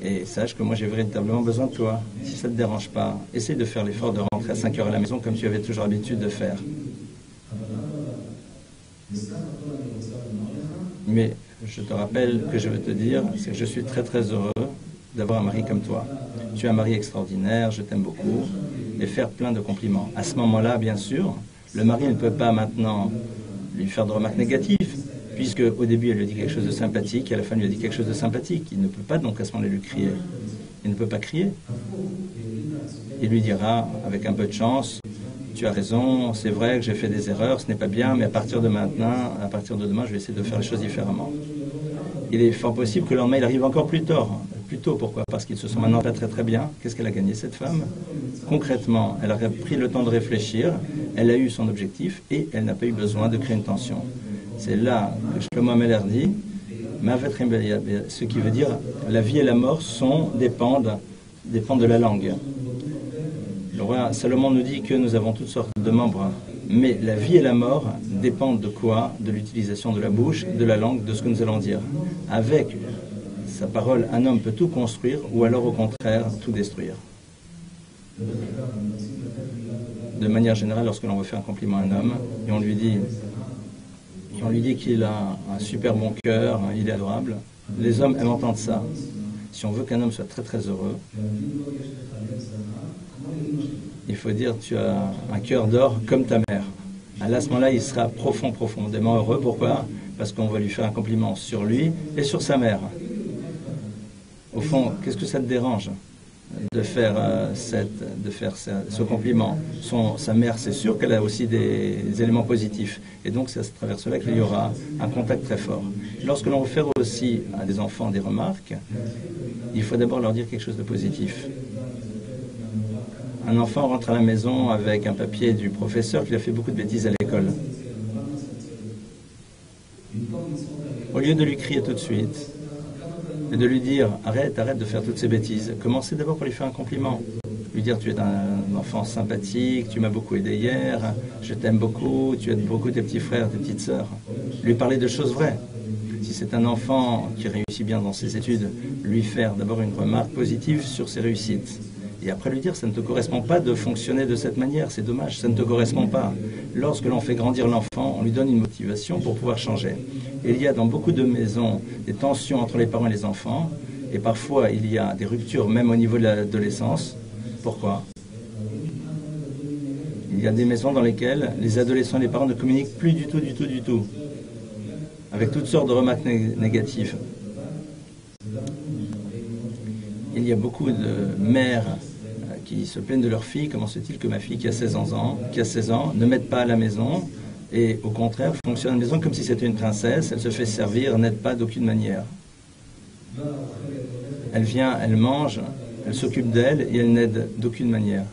Et sache que moi j'ai véritablement besoin de toi. Si ça ne te dérange pas, essaye de faire l'effort de rentrer à 5 heures à la maison comme tu avais toujours l'habitude de faire. Mais je te rappelle que je veux te dire, c'est que je suis très très heureux d'avoir un mari comme toi. Tu es un mari extraordinaire, je t'aime beaucoup, et faire plein de compliments. À ce moment-là, bien sûr, le mari ne peut pas maintenant lui faire de remarques négatives, puisque au début elle lui dit quelque chose de sympathique, et à la fin elle lui dit quelque chose de sympathique. Il ne peut pas donc à ce moment-là lui crier. Il ne peut pas crier. Il lui dira, avec un peu de chance, tu as raison, c'est vrai que j'ai fait des erreurs, ce n'est pas bien, mais à partir de maintenant, à partir de demain, je vais essayer de faire les choses différemment. Il est fort possible que le lendemain, il arrive encore plus tôt. Pourquoi? Parce qu'ils se sont maintenant pas très très bien. Qu'est-ce qu'elle a gagné, cette femme? Concrètement, elle a pris le temps de réfléchir, elle a eu son objectif et elle n'a pas eu besoin de créer une tension. C'est là que Shlomo Ameler dit, ce qui veut dire la vie et la mort dépendent de la langue. Le roi Salomon nous dit que nous avons toutes sortes de membres, mais la vie et la mort dépendent de quoi? De l'utilisation de la bouche, de la langue, de ce que nous allons dire. Avec sa parole, un homme peut tout construire ou alors au contraire tout détruire. De manière générale, lorsque l'on veut faire un compliment à un homme et on lui dit qu'il a un super bon cœur, il est adorable, les hommes aiment entendre ça. Si on veut qu'un homme soit très très heureux, il faut dire tu as un cœur d'or comme ta mère. À ce moment-là, il sera profondément heureux. Pourquoi? Parce qu'on va lui faire un compliment sur lui et sur sa mère. Au fond, qu'est-ce que ça te dérange de faire ce compliment? Sa mère, c'est sûr qu'elle a aussi des éléments positifs. Et donc, c'est à travers cela qu'il y aura un contact très fort. Lorsque l'on veut faire aussi à des enfants des remarques, il faut d'abord leur dire quelque chose de positif. Un enfant rentre à la maison avec un papier du professeur qui a fait beaucoup de bêtises à l'école. Au lieu de lui crier tout de suite et de lui dire « arrête de faire toutes ces bêtises », commencez d'abord par lui faire un compliment. Lui dire « tu es un enfant sympathique, tu m'as beaucoup aidé hier, je t'aime beaucoup, tu aides beaucoup tes petits frères, tes petites sœurs ». Lui parler de choses vraies. Si c'est un enfant qui réussit bien dans ses études, lui faire d'abord une remarque positive sur ses réussites. Et après lui dire, ça ne te correspond pas de fonctionner de cette manière, c'est dommage, ça ne te correspond pas. Lorsque l'on fait grandir l'enfant, on lui donne une motivation pour pouvoir changer. Et il y a dans beaucoup de maisons des tensions entre les parents et les enfants, et parfois il y a des ruptures même au niveau de l'adolescence. Pourquoi? Il y a des maisons dans lesquelles les adolescents et les parents ne communiquent plus du tout, avec toutes sortes de remarques négatives. Il y a beaucoup de mères qui se plaignent de leur fille. Comment se fait-il que ma fille qui a 16 ans ne m'aide pas à la maison et au contraire fonctionne à la maison comme si c'était une princesse, elle se fait servir, n'aide pas d'aucune manière. Elle vient, elle mange, elle s'occupe d'elle et elle n'aide d'aucune manière.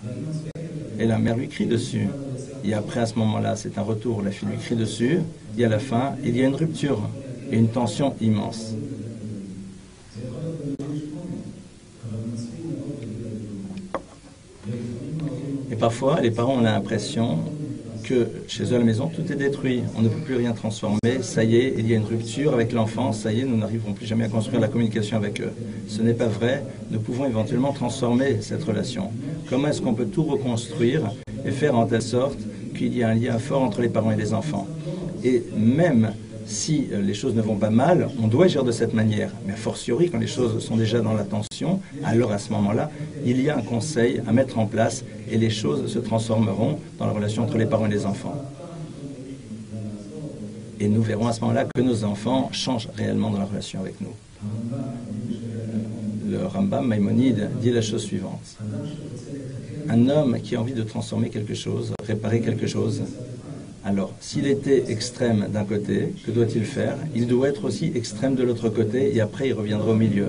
Et la mère lui crie dessus. Et après à ce moment-là, c'est un retour, la fille lui crie dessus et à la fin, il y a une rupture et une tension immense. Et parfois, les parents ont l'impression que chez eux à la maison, tout est détruit. On ne peut plus rien transformer. Ça y est, il y a une rupture avec l'enfant. Ça y est, nous n'arriverons plus jamais à construire la communication avec eux. Ce n'est pas vrai. Nous pouvons éventuellement transformer cette relation. Comment est-ce qu'on peut tout reconstruire et faire en telle sorte qu'il y ait un lien fort entre les parents et les enfants? Et même si les choses ne vont pas mal, on doit agir de cette manière. Mais a fortiori, quand les choses sont déjà dans la tension, alors à ce moment-là, il y a un conseil à mettre en place et les choses se transformeront dans la relation entre les parents et les enfants. Et nous verrons à ce moment-là que nos enfants changent réellement dans la relation avec nous. Le Rambam Maïmonide dit la chose suivante. Un homme qui a envie de transformer quelque chose, réparer quelque chose, alors, s'il était extrême d'un côté, que doit-il faire? Il doit être aussi extrême de l'autre côté et après il reviendra au milieu.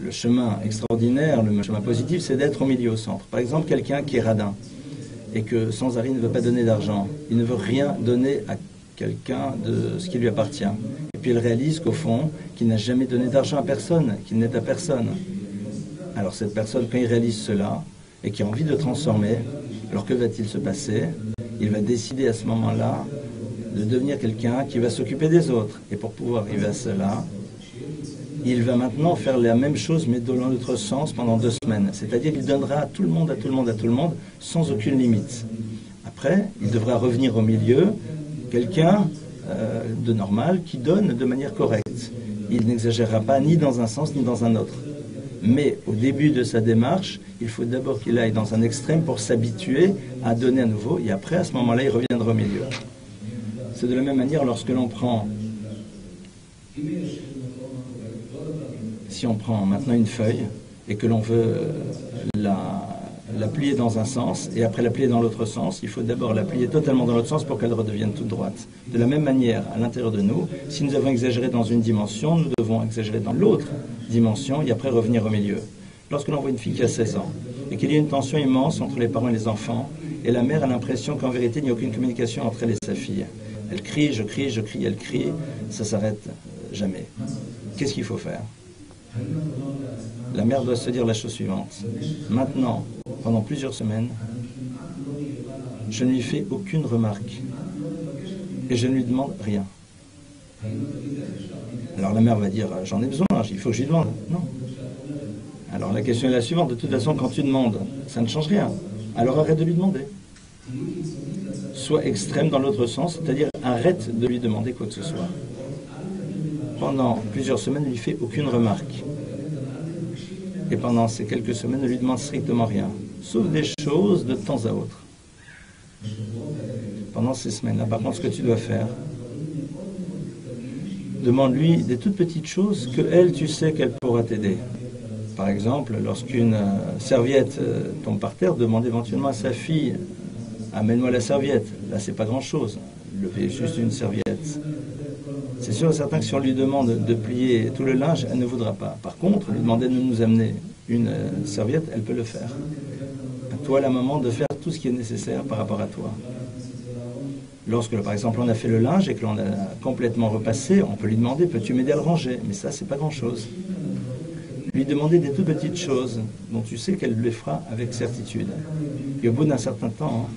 Le chemin extraordinaire, le chemin positif, c'est d'être au milieu, au centre. Par exemple, quelqu'un qui est radin et que sans arrêt ne veut pas donner d'argent. Il ne veut rien donner à quelqu'un de ce qui lui appartient. Et puis il réalise qu'au fond, qu'il n'a jamais donné d'argent à personne, qu'il n'aide à personne. Alors cette personne, quand il réalise cela et qui a envie de transformer, alors que va-t-il se passer? Il va décider à ce moment-là de devenir quelqu'un qui va s'occuper des autres. Et pour pouvoir arriver à cela, il va maintenant faire la même chose, mais dans l'autre sens, pendant 2 semaines. C'est-à-dire qu'il donnera à tout le monde, à tout le monde, à tout le monde, sans aucune limite. Après, il devra revenir au milieu, quelqu'un de normal qui donne de manière correcte. Il n'exagérera pas ni dans un sens ni dans un autre. Mais au début de sa démarche, il faut d'abord qu'il aille dans un extrême pour s'habituer à donner à nouveau, et après, à ce moment-là, il reviendra au milieu. C'est de la même manière lorsque l'on prend, si on prend maintenant une feuille et que l'on veut la plier dans un sens et après la plier dans l'autre sens, il faut d'abord la plier totalement dans l'autre sens pour qu'elle redevienne toute droite. De la même manière, à l'intérieur de nous, si nous avons exagéré dans une dimension, nous devons exagérer dans l'autre dimension et après revenir au milieu. Lorsque l'on voit une fille qui a 16 ans et qu'il y a une tension immense entre les parents et les enfants, et la mère a l'impression qu'en vérité il n'y a aucune communication entre elle et sa fille. Elle crie, je crie, je crie, elle crie, ça s'arrête jamais. Qu'est-ce qu'il faut faire? La mère doit se dire la chose suivante. Maintenant, pendant plusieurs semaines, je ne lui fais aucune remarque et je ne lui demande rien. Alors la mère va dire, j'en ai besoin, il faut que je lui demande. Non. Alors la question est la suivante, de toute façon, quand tu demandes, ça ne change rien. Alors arrête de lui demander. Sois extrême dans l'autre sens, c'est-à-dire arrête de lui demander quoi que ce soit. Pendant plusieurs semaines, ne lui fait aucune remarque. Et pendant ces quelques semaines, ne lui demande strictement rien, sauf des choses de temps à autre. Pendant ces semaines-là, par contre, ce que tu dois faire, demande-lui des toutes petites choses que elle, tu sais qu'elle pourra t'aider. Par exemple, lorsqu'une serviette tombe par terre, demande éventuellement à sa fille, amène-moi la serviette. Là, c'est pas grand-chose. Le fait juste une serviette. C'est sûr et certain que si on lui demande de plier tout le linge, elle ne voudra pas. Par contre, lui demander de nous amener une serviette, elle peut le faire. À toi, la maman, de faire tout ce qui est nécessaire par rapport à toi. Lorsque, par exemple, on a fait le linge et que l'on a complètement repassé, on peut lui demander, peux-tu m'aider à le ranger? Mais ça, c'est pas grand-chose. Lui demander des toutes petites choses dont tu sais qu'elle le fera avec certitude. Et au bout d'un certain temps,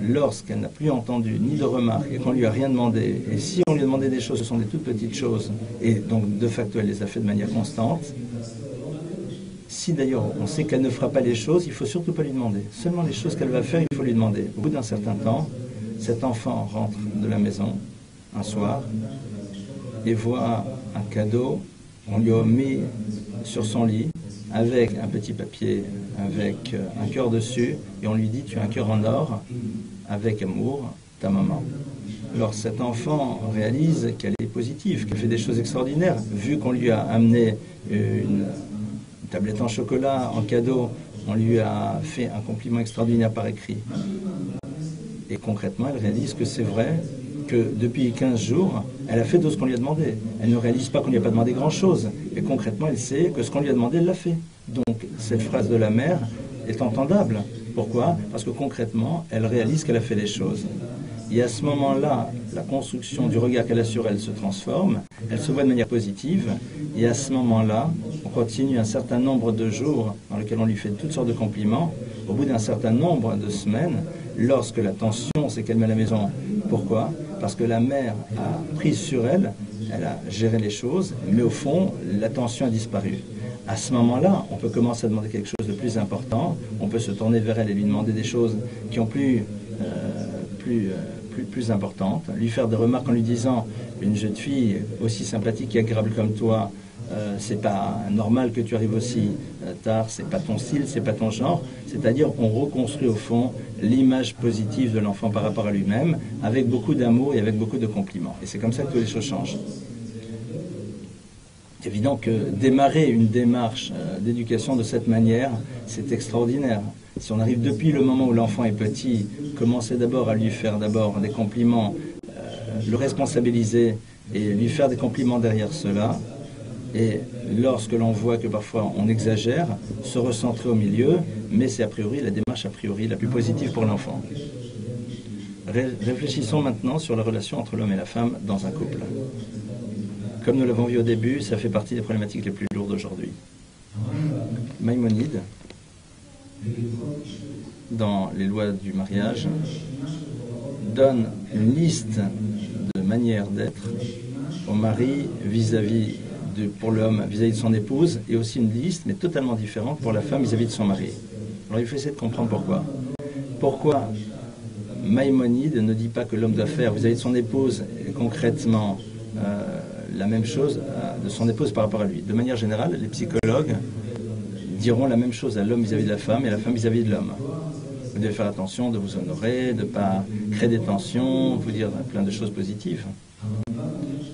lorsqu'elle n'a plus entendu ni de remarques et qu'on lui a rien demandé, et si on lui a demandé des choses, ce sont des toutes petites choses, et donc de facto elle les a fait de manière constante, si d'ailleurs on sait qu'elle ne fera pas les choses, il ne faut surtout pas lui demander. Seulement les choses qu'elle va faire, il faut lui demander. Au bout d'un certain temps, cet enfant rentre de la maison un soir et voit un cadeau, on lui a mis sur son lit, avec un petit papier, avec un cœur dessus, et on lui dit, tu as un cœur en or, avec amour, ta maman. Alors cet enfant réalise qu'elle est positive, qu'elle fait des choses extraordinaires, vu qu'on lui a amené une tablette en chocolat en cadeau, on lui a fait un compliment extraordinaire par écrit. Et concrètement, elle réalise que c'est vrai que depuis 15 jours, elle a fait tout ce qu'on lui a demandé. Elle ne réalise pas qu'on ne lui a pas demandé grand-chose. Et concrètement, elle sait que ce qu'on lui a demandé, elle l'a fait. Donc, cette phrase de la mère est entendable. Pourquoi? Parce que concrètement, elle réalise qu'elle a fait les choses. Et à ce moment-là, la construction du regard qu'elle a sur elle se transforme, elle se voit de manière positive, et à ce moment-là, on continue un certain nombre de jours dans lesquels on lui fait toutes sortes de compliments. Au bout d'un certain nombre de semaines, lorsque la tension s'est calmée à la maison, pourquoi? Parce que la mère a pris sur elle, elle a géré les choses, mais au fond, la tension a disparu. À ce moment-là, on peut commencer à demander quelque chose de plus important, on peut se tourner vers elle et lui demander des choses qui ont plus importantes, lui faire des remarques en lui disant « une jeune fille aussi sympathique et agréable comme toi, c'est pas normal que tu arrives aussi tard, c'est pas ton style, c'est pas ton genre ». C'est-à-dire on reconstruit au fond l'image positive de l'enfant par rapport à lui-même avec beaucoup d'amour et avec beaucoup de compliments. Et c'est comme ça que les choses changent. C'est évident que démarrer une démarche d'éducation de cette manière, c'est extraordinaire. Si on arrive depuis le moment où l'enfant est petit, commencer d'abord à lui faire d'abord des compliments, le responsabiliser et lui faire des compliments derrière cela, et lorsque l'on voit que parfois on exagère, se recentrer au milieu, mais c'est a priori la démarche a priori la plus positive pour l'enfant. Réfléchissons maintenant sur la relation entre l'homme et la femme dans un couple. Comme nous l'avons vu au début, ça fait partie des problématiques les plus lourdes aujourd'hui. Maïmonide, dans les lois du mariage, donne une liste de manières d'être au mari vis-à-vis pour l'homme vis-à-vis de son épouse et aussi une liste, mais totalement différente pour la femme vis-à-vis de son mari. Alors il faut essayer de comprendre pourquoi. Pourquoi Maïmonide ne dit pas que l'homme doit faire vis-à-vis de son épouse concrètement la même chose de son épouse par rapport à lui. De manière générale, les psychologues diront la même chose à l'homme vis-à-vis de la femme et à la femme vis-à-vis de l'homme. Vous devez faire attention de vous honorer, de ne pas créer des tensions, vous dire plein de choses positives.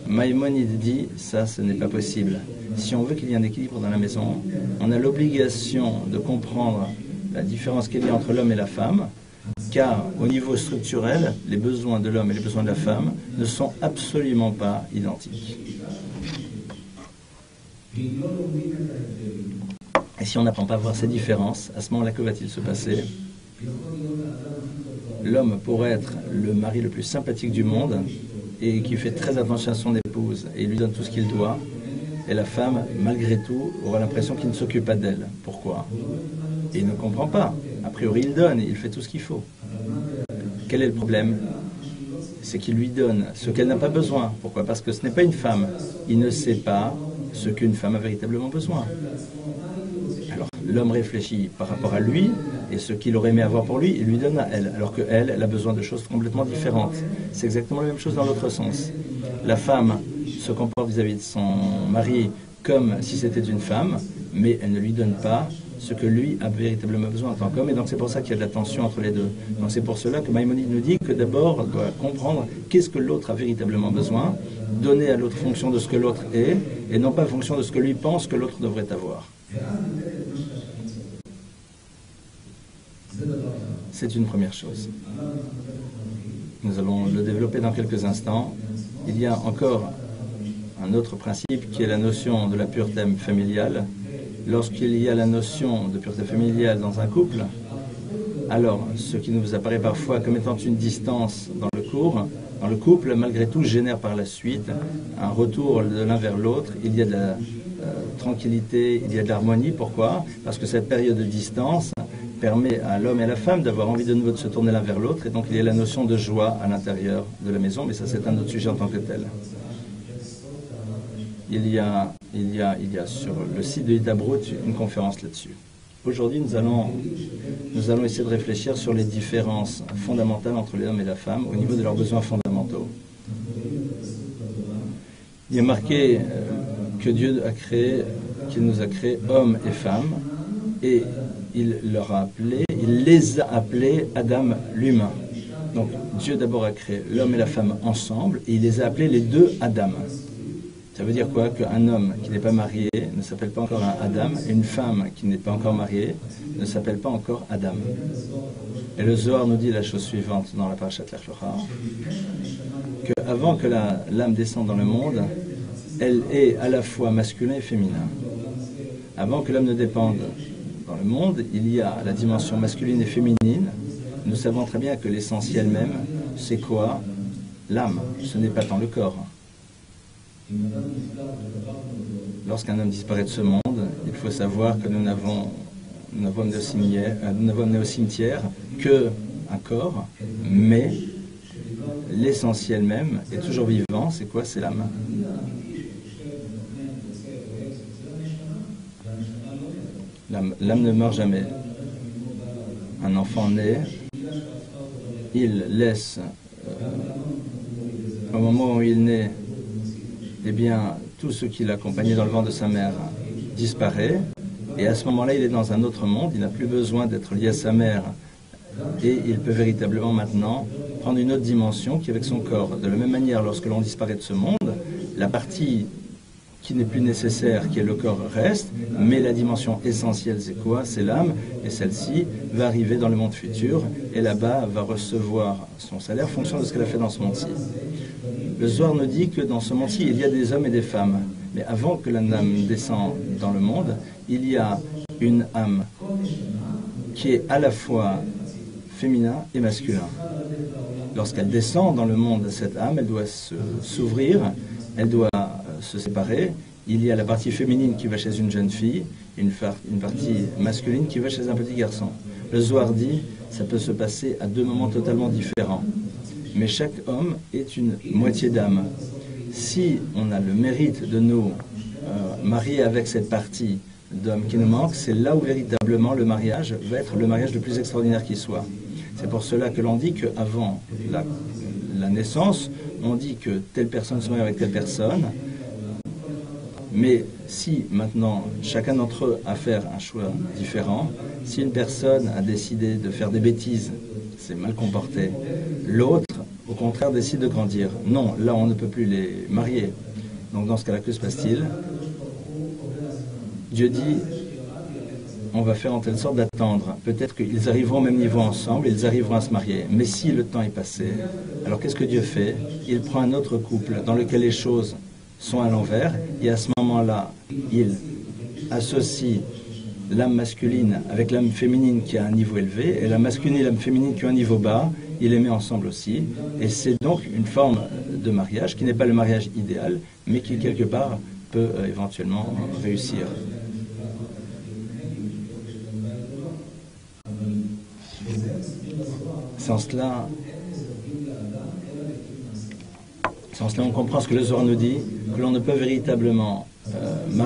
Maïmonide dit, ça, ce n'est pas possible. Si on veut qu'il y ait un équilibre dans la maison, on a l'obligation de comprendre la différence qu'il y a entre l'homme et la femme, car au niveau structurel, les besoins de l'homme et les besoins de la femme ne sont absolument pas identiques. Et si on n'apprend pas à voir ces différences, à ce moment-là, que va-t-il se passer? L'homme pourrait être le mari le plus sympathique du monde et qui fait très attention à son épouse et lui donne tout ce qu'il doit. Et la femme, malgré tout, aura l'impression qu'il ne s'occupe pas d'elle. Pourquoi? Et il ne comprend pas. A priori, il donne, il fait tout ce qu'il faut. Quel est le problème? C'est qu'il lui donne ce qu'elle n'a pas besoin. Pourquoi? Parce que ce n'est pas une femme. Il ne sait pas ce qu'une femme a véritablement besoin. Alors, l'homme réfléchit par rapport à lui, et ce qu'il aurait aimé avoir pour lui, il lui donne à elle, alors qu'elle, elle a besoin de choses complètement différentes. C'est exactement la même chose dans l'autre sens. La femme se comporte vis-à-vis de son mari comme si c'était une femme, mais elle ne lui donne pas ce que lui a véritablement besoin en tant qu'homme, et donc c'est pour ça qu'il y a de la tension entre les deux. Donc c'est pour cela que Maïmonide nous dit que d'abord, on doit comprendre qu'est-ce que l'autre a véritablement besoin, donner à l'autre fonction de ce que l'autre est, et non pas fonction de ce que lui pense que l'autre devrait avoir. C'est une première chose. Nous allons le développer dans quelques instants. Il y a encore un autre principe qui est la notion de la pureté familiale. Lorsqu'il y a la notion de pureté familiale dans un couple, alors ce qui nous apparaît parfois comme étant une distance dans le couple, malgré tout, génère par la suite un retour de l'un vers l'autre. Il y a de la tranquillité, il y a de l'harmonie. Pourquoi? Parce que cette période de distance permet à l'homme et à la femme d'avoir envie de nouveau de se tourner l'un vers l'autre, et donc il y a la notion de joie à l'intérieur de la maison, mais ça c'est un autre sujet en tant que tel. Il y a sur le site de Hidabrut une conférence là-dessus. Aujourd'hui, nous allons essayer de réfléchir sur les différences fondamentales entre l'homme et la femme au niveau de leurs besoins fondamentaux. Il est marqué que Dieu a créé, qu'il nous a créés hommes et femmes, et il les a appelés Adam l'humain. Donc Dieu d'abord a créé l'homme et la femme ensemble, et il les a appelés les deux Adam. Ça veut dire quoi? Qu'un homme qui n'est pas marié ne s'appelle pas encore un Adam, et une femme qui n'est pas encore mariée ne s'appelle pas encore Adam. Et le Zohar nous dit la chose suivante dans la Parashat Lech Lecha, qu'avant que l'âme descende dans le monde, elle est à la fois masculin et féminin. Avant que l'âme ne dépende dans le monde, il y a la dimension masculine et féminine. Nous savons très bien que l'essentiel même, c'est quoi? L'âme, ce n'est pas tant le corps. Lorsqu'un homme disparaît de ce monde, il faut savoir que nous n'avons amené au cimetière qu'un corps, mais l'essentiel même est toujours vivant. C'est quoi? C'est l'âme. L'âme ne meurt jamais. Un enfant naît, il laisse, au moment où il naît, eh bien, tout ce qui l'accompagnait dans le ventre de sa mère disparaît, et à ce moment-là, il est dans un autre monde, il n'a plus besoin d'être lié à sa mère, et il peut véritablement maintenant prendre une autre dimension qui est avec son corps. De la même manière, lorsque l'on disparaît de ce monde, la partie qui n'est plus nécessaire, qui est le corps, reste, mais la dimension essentielle, c'est quoi? C'est l'âme, et celle-ci va arriver dans le monde futur, et là-bas va recevoir son salaire en fonction de ce qu'elle a fait dans ce monde-ci. Le Zohar nous dit que dans ce monde-ci, il y a des hommes et des femmes, mais avant que l'âme descende dans le monde, il y a une âme qui est à la fois féminin et masculin. Lorsqu'elle descend dans le monde, cette âme, elle doit s'ouvrir, elle doit se séparer. Il y a la partie féminine qui va chez une jeune fille, une partie masculine qui va chez un petit garçon. Le Zohar dit, ça peut se passer à deux moments totalement différents. Mais chaque homme est une moitié d'âme. Si on a le mérite de nous marié avec cette partie d'homme qui nous manque, c'est là où véritablement le mariage va être le mariage le plus extraordinaire qui soit. C'est pour cela que l'on dit qu'avant la naissance, on dit que telle personne se marie avec telle personne, mais si maintenant chacun d'entre eux a fait un choix différent, si une personne a décidé de faire des bêtises, c'est mal comporté, l'autre, au contraire, décide de grandir. Non, là on ne peut plus les marier. Donc dans ce cas-là, que se passe-t-il? Dieu dit, on va faire en telle sorte d'attendre. Peut-être qu'ils arriveront au même niveau ensemble, ils arriveront à se marier. Mais si le temps est passé, alors qu'est-ce que Dieu fait? Il prend un autre couple dans lequel les choses sont à l'envers, et à ce moment-là, il associe l'âme masculine avec l'âme féminine qui a un niveau élevé, et la masculine et l'âme féminine qui ont un niveau bas, il les met ensemble aussi. Et c'est donc une forme de mariage qui n'est pas le mariage idéal, mais qui quelque part peut éventuellement réussir. Sans cela, on comprend ce que le Zohar nous dit, que l'on ne peut véritablement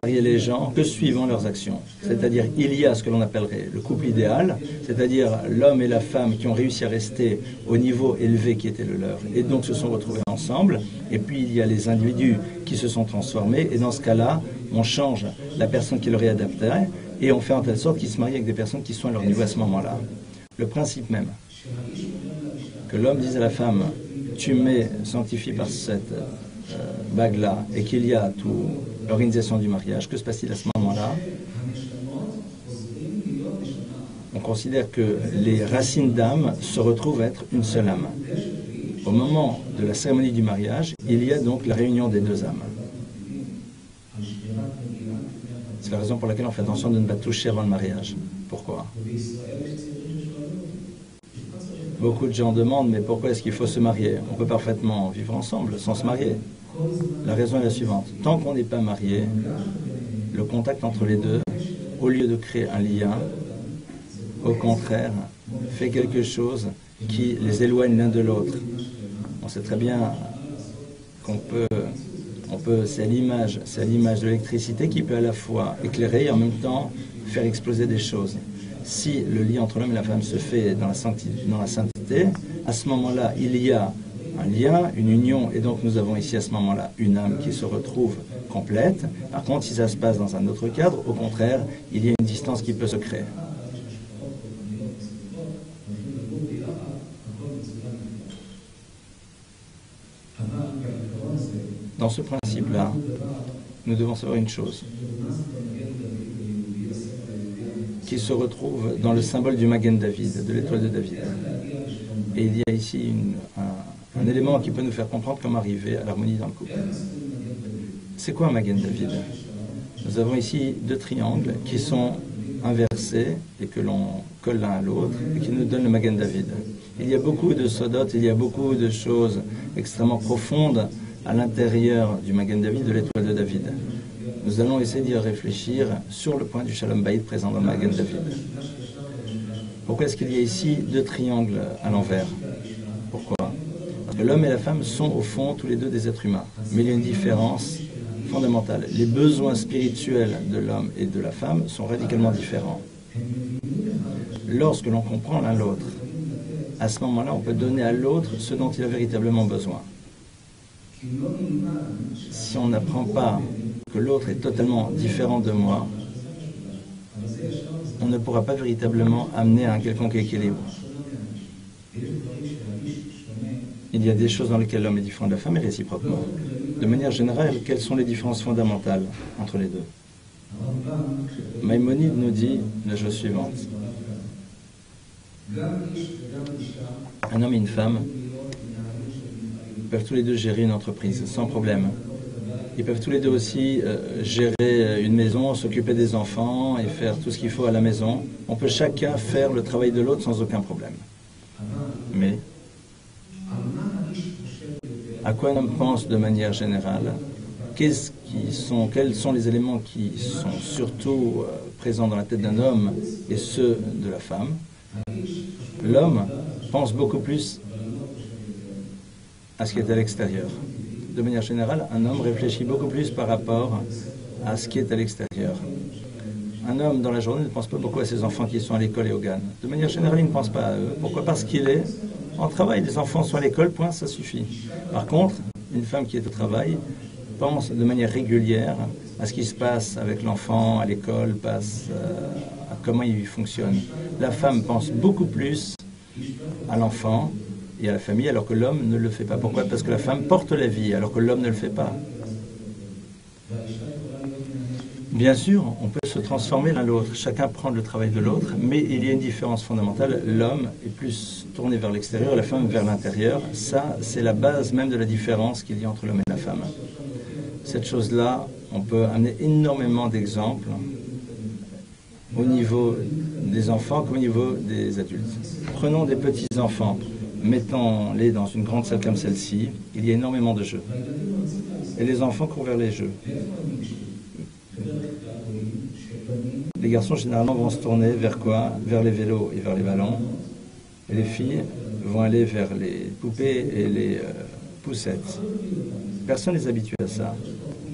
marier les gens que suivant leurs actions. C'est-à-dire, il y a ce que l'on appellerait le couple idéal, c'est-à-dire l'homme et la femme qui ont réussi à rester au niveau élevé qui était le leur, et donc se sont retrouvés ensemble. Et puis, il y a les individus qui se sont transformés, et dans ce cas-là, on change la personne qui leur est adaptée, et on fait en telle sorte qu'ils se marient avec des personnes qui sont à leur niveau à ce moment-là. Le principe même, que l'homme dise à la femme, tu m'es sanctifié par cette bague-là, et qu'il y a toute l'organisation du mariage, que se passe-t-il à ce moment-là? On considère que les racines d'âme se retrouvent être une seule âme. Au moment de la cérémonie du mariage, il y a donc la réunion des deux âmes. C'est la raison pour laquelle on fait attention de ne pas toucher avant le mariage. Pourquoi? Beaucoup de gens demandent, mais pourquoi est-ce qu'il faut se marier? On peut parfaitement vivre ensemble sans se marier. La raison est la suivante. Tant qu'on n'est pas marié, le contact entre les deux, au lieu de créer un lien, au contraire, fait quelque chose qui les éloigne l'un de l'autre. On sait très bien c'est à l'image de l'électricité qui peut à la fois éclairer et en même temps faire exploser des choses. Si le lien entre l'homme et la femme se fait dans la sainteté, à ce moment-là, il y a un lien, une union, et donc nous avons ici à ce moment-là une âme qui se retrouve complète. Par contre, si ça se passe dans un autre cadre, au contraire, il y a une distance qui peut se créer. Dans ce principe-là, nous devons savoir une chose qui se retrouve dans le symbole du Magen David, de l'étoile de David. Et il y a ici un élément qui peut nous faire comprendre comment arriver à l'harmonie dans le couple. C'est quoi un Magen David? Nous avons ici deux triangles qui sont inversés et que l'on colle l'un à l'autre et qui nous donnent le Magen David. Il y a beaucoup de sodotes, il y a beaucoup de choses extrêmement profondes à l'intérieur du Magen David, de l'étoile de David. Nous allons essayer d'y réfléchir sur le point du Shalom Bayit présent dans le Magen David. Pourquoi est-ce qu'il y a ici deux triangles à l'envers? Pourquoi? Parce que l'homme et la femme sont au fond tous les deux des êtres humains. Mais il y a une différence fondamentale. Les besoins spirituels de l'homme et de la femme sont radicalement différents. Lorsque l'on comprend l'un l'autre, à ce moment-là, on peut donner à l'autre ce dont il a véritablement besoin. Si on n'apprend pas que l'autre est totalement différent de moi, on ne pourra pas véritablement amener à un quelconque équilibre. Il y a des choses dans lesquelles l'homme est différent de la femme et réciproquement. De manière générale, quelles sont les différences fondamentales entre les deux? Maïmonide nous dit la chose suivante. Un homme et une femme peuvent tous les deux gérer une entreprise sans problème. Ils peuvent tous les deux aussi gérer une maison, s'occuper des enfants et faire tout ce qu'il faut à la maison. On peut chacun faire le travail de l'autre sans aucun problème. Mais à quoi un homme pense de manière générale? Quels sont les éléments qui sont surtout présents dans la tête d'un homme et ceux de la femme? L'homme pense beaucoup plus à ce qui est à l'extérieur. De manière générale, un homme réfléchit beaucoup plus par rapport à ce qui est à l'extérieur. Un homme, dans la journée, ne pense pas beaucoup à ses enfants qui sont à l'école et au GAN. De manière générale, il ne pense pas à eux. Pourquoi? Parce qu'il est en travail. Les enfants sont à l'école, point, ça suffit. Par contre, une femme qui est au travail pense de manière régulière à ce qui se passe avec l'enfant à l'école, passe à comment il fonctionne. La femme pense beaucoup plus à l'enfant et à la famille, alors que l'homme ne le fait pas. Pourquoi? Parce que la femme porte la vie, alors que l'homme ne le fait pas. Bien sûr, on peut se transformer l'un l'autre, chacun prend le travail de l'autre, mais il y a une différence fondamentale. L'homme est plus tourné vers l'extérieur, la femme vers l'intérieur. Ça, c'est la base même de la différence qu'il y a entre l'homme et la femme. Cette chose-là, on peut amener énormément d'exemples au niveau des enfants comme au niveau des adultes. Prenons des petits-enfants, mettons-les dans une grande salle comme celle-ci, il y a énormément de jeux. Et les enfants courent vers les jeux. Les garçons, généralement, vont se tourner vers quoi? Vers les vélos et vers les ballons. Et les filles vont aller vers les poupées et les poussettes. Personne ne les habitue à ça.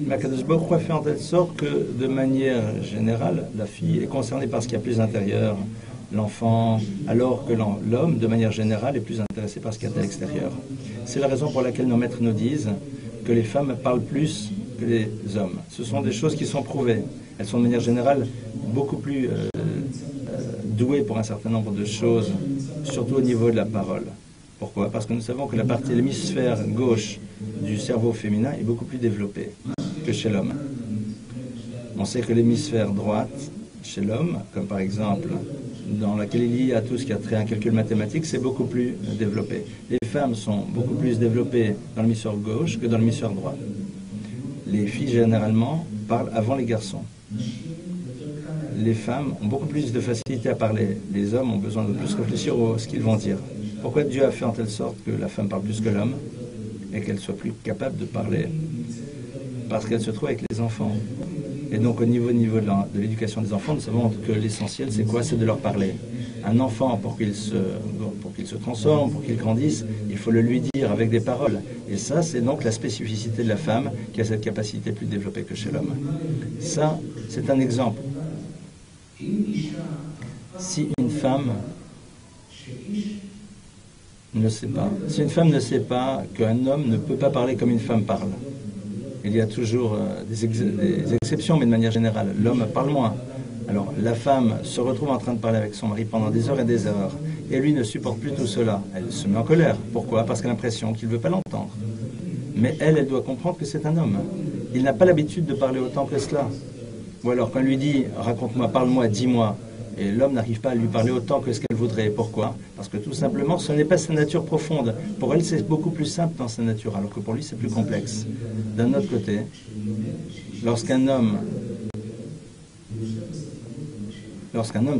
Mais Akadosh Baruch Hu fait en telle sorte que, de manière générale, la fille est concernée par ce qu'il y a plus intérieur, l'enfant, alors que l'homme, de manière générale, est plus intéressé par ce qu'il y a à l'extérieur. C'est la raison pour laquelle nos maîtres nous disent que les femmes parlent plus que les hommes. Ce sont des choses qui sont prouvées. Elles sont de manière générale beaucoup plus douées pour un certain nombre de choses, surtout au niveau de la parole. Pourquoi? Parce que nous savons que la partie, l'hémisphère gauche du cerveau féminin est beaucoup plus développée que chez l'homme. On sait que l'hémisphère droite chez l'homme, comme par exemple dans laquelle il y a tout ce qui a trait à un calcul mathématique, c'est beaucoup plus développé. Les femmes sont beaucoup plus développées dans l'hémisphère gauche que dans l'hémisphère droit. Les filles, généralement, parlent avant les garçons. Les femmes ont beaucoup plus de facilité à parler. Les hommes ont besoin de plus réfléchir à ce qu'ils vont dire. Pourquoi Dieu a fait en telle sorte que la femme parle plus que l'homme et qu'elle soit plus capable de parler? Parce qu'elle se trouve avec les enfants. Et donc au niveau de l'éducation des enfants, nous savons que l'essentiel, c'est quoi? C'est de leur parler. Un enfant, pour qu'il se transforme, pour qu'il grandisse, il faut le lui dire avec des paroles. Et ça, c'est donc la spécificité de la femme qui a cette capacité plus développée que chez l'homme. Ça, c'est un exemple. Si une femme ne sait pas, si une femme ne sait pas qu'un homme ne peut pas parler comme une femme parle, il y a toujours des exceptions, mais de manière générale, l'homme parle moins. Alors, la femme se retrouve en train de parler avec son mari pendant des heures et des heures, et lui ne supporte plus tout cela. Elle se met en colère. Pourquoi? Parce qu'elle a l'impression qu'il ne veut pas l'entendre. Mais elle doit comprendre que c'est un homme. Il n'a pas l'habitude de parler autant que cela. Ou alors, quand on lui dit « raconte-moi, parle-moi, dis-moi », et l'homme n'arrive pas à lui parler autant que ce qu'elle voudrait. Pourquoi? Parce que tout simplement, ce n'est pas sa nature profonde. Pour elle, c'est beaucoup plus simple dans sa nature, alors que pour lui, c'est plus complexe. D'un autre côté, lorsqu'un homme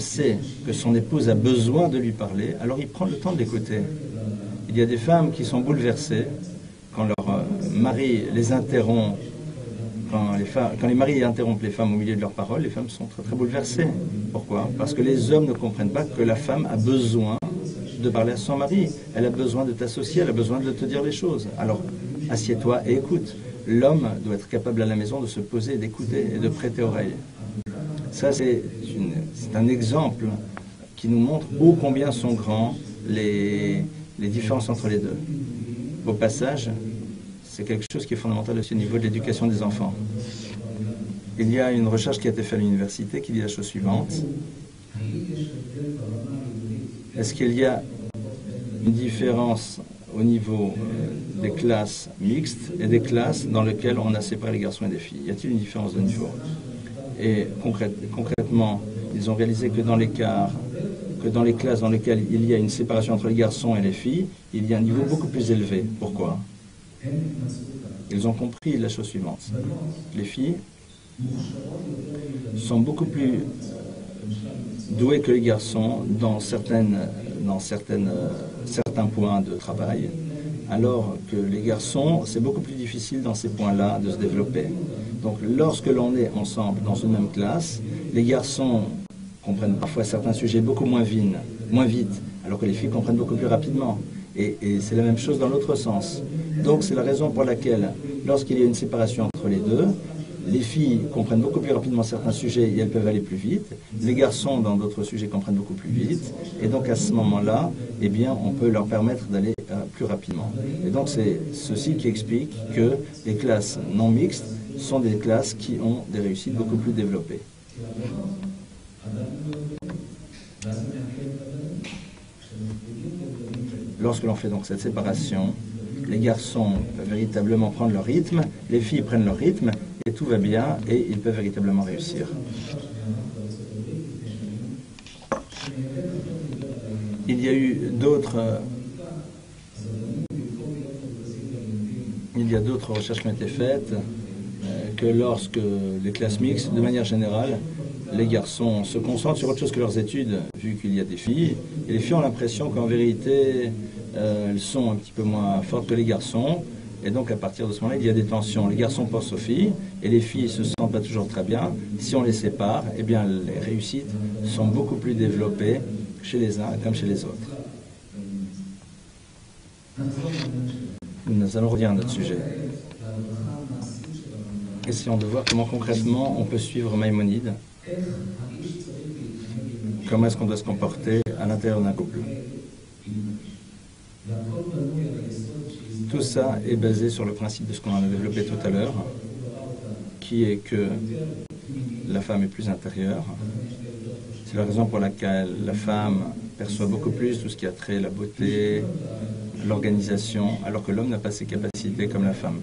sait que son épouse a besoin de lui parler, alors il prend le temps de l'écouter. Il y a des femmes qui sont bouleversées quand leur mari les interrompt. Quand les maris interrompent les femmes au milieu de leurs paroles, les femmes sont très, très bouleversées. Pourquoi? Parce que les hommes ne comprennent pas que la femme a besoin de parler à son mari. Elle a besoin de t'associer, elle a besoin de te dire les choses. Alors, assieds-toi et écoute. L'homme doit être capable à la maison de se poser, d'écouter et de prêter oreille. Ça, c'est un exemple qui nous montre ô combien sont grands les différences entre les deux. Au passage, c'est quelque chose qui est fondamental aussi au niveau de l'éducation des enfants. Il y a une recherche qui a été faite à l'université qui dit la chose suivante. Est-ce qu'il y a une différence au niveau des classes mixtes et des classes dans lesquelles on a séparé les garçons et les filles? Y a-t-il une différence de niveau? Et concrètement, ils ont réalisé que dans les classes dans lesquelles il y a une séparation entre les garçons et les filles, il y a un niveau beaucoup plus élevé. Pourquoi? Ils ont compris la chose suivante. Les filles sont beaucoup plus douées que les garçons dans certains points de travail, alors que les garçons, c'est beaucoup plus difficile dans ces points-là de se développer. Donc lorsque l'on est ensemble dans une même classe, les garçons comprennent parfois certains sujets beaucoup moins vite, alors que les filles comprennent beaucoup plus rapidement. Et c'est la même chose dans l'autre sens. Donc c'est la raison pour laquelle, lorsqu'il y a une séparation entre les deux, Les filles comprennent beaucoup plus rapidement certains sujets et elles peuvent aller plus vite. Les garçons, dans d'autres sujets, comprennent beaucoup plus vite. Et donc, à ce moment-là, eh bien, on peut leur permettre d'aller plus rapidement. Et donc, c'est ceci qui explique que les classes non mixtes sont des classes qui ont des réussites beaucoup plus développées. Lorsque l'on fait donc cette séparation, les garçons peuvent véritablement prendre leur rythme, les filles prennent leur rythme, et tout va bien, et ils peuvent véritablement réussir. Il y a eu d'autres recherches qui ont été faites, que lorsque les classes mixtes, de manière générale, les garçons se concentrent sur autre chose que leurs études, vu qu'il y a des filles, et les filles ont l'impression qu'en vérité, elles sont un petit peu moins fortes que les garçons, et donc à partir de ce moment-là, il y a des tensions. Les garçons pensent aux filles, et les filles se sentent pas toujours très bien. Si on les sépare, eh bien les réussites sont beaucoup plus développées chez les uns comme chez les autres. Nous allons revenir à notre sujet. Essayons de voir comment concrètement on peut suivre Maïmonide. Comment est-ce qu'on doit se comporter à l'intérieur d'un couple. Tout ça est basé sur le principe de ce qu'on a développé tout à l'heure, qui est que la femme est plus intérieure. C'est la raison pour laquelle la femme perçoit beaucoup plus tout ce qui a trait à la beauté, l'organisation, alors que l'homme n'a pas ces capacités comme la femme.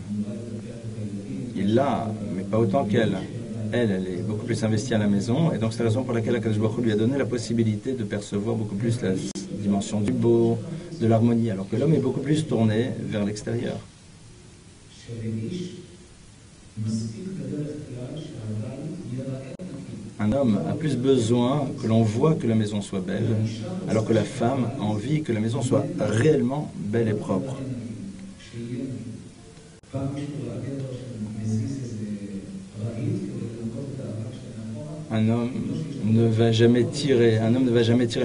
Il l'a, mais pas autant qu'elle. Elle est beaucoup plus investie à la maison, et donc c'est la raison pour laquelle Akadosh Baruch Hu lui a donné la possibilité de percevoir beaucoup plus la dimension du beau, de l'harmonie, alors que l'homme est beaucoup plus tourné vers l'extérieur. Un homme a plus besoin que l'on voit que la maison soit belle, alors que la femme a envie que la maison soit réellement belle et propre. Un homme ne va jamais tirer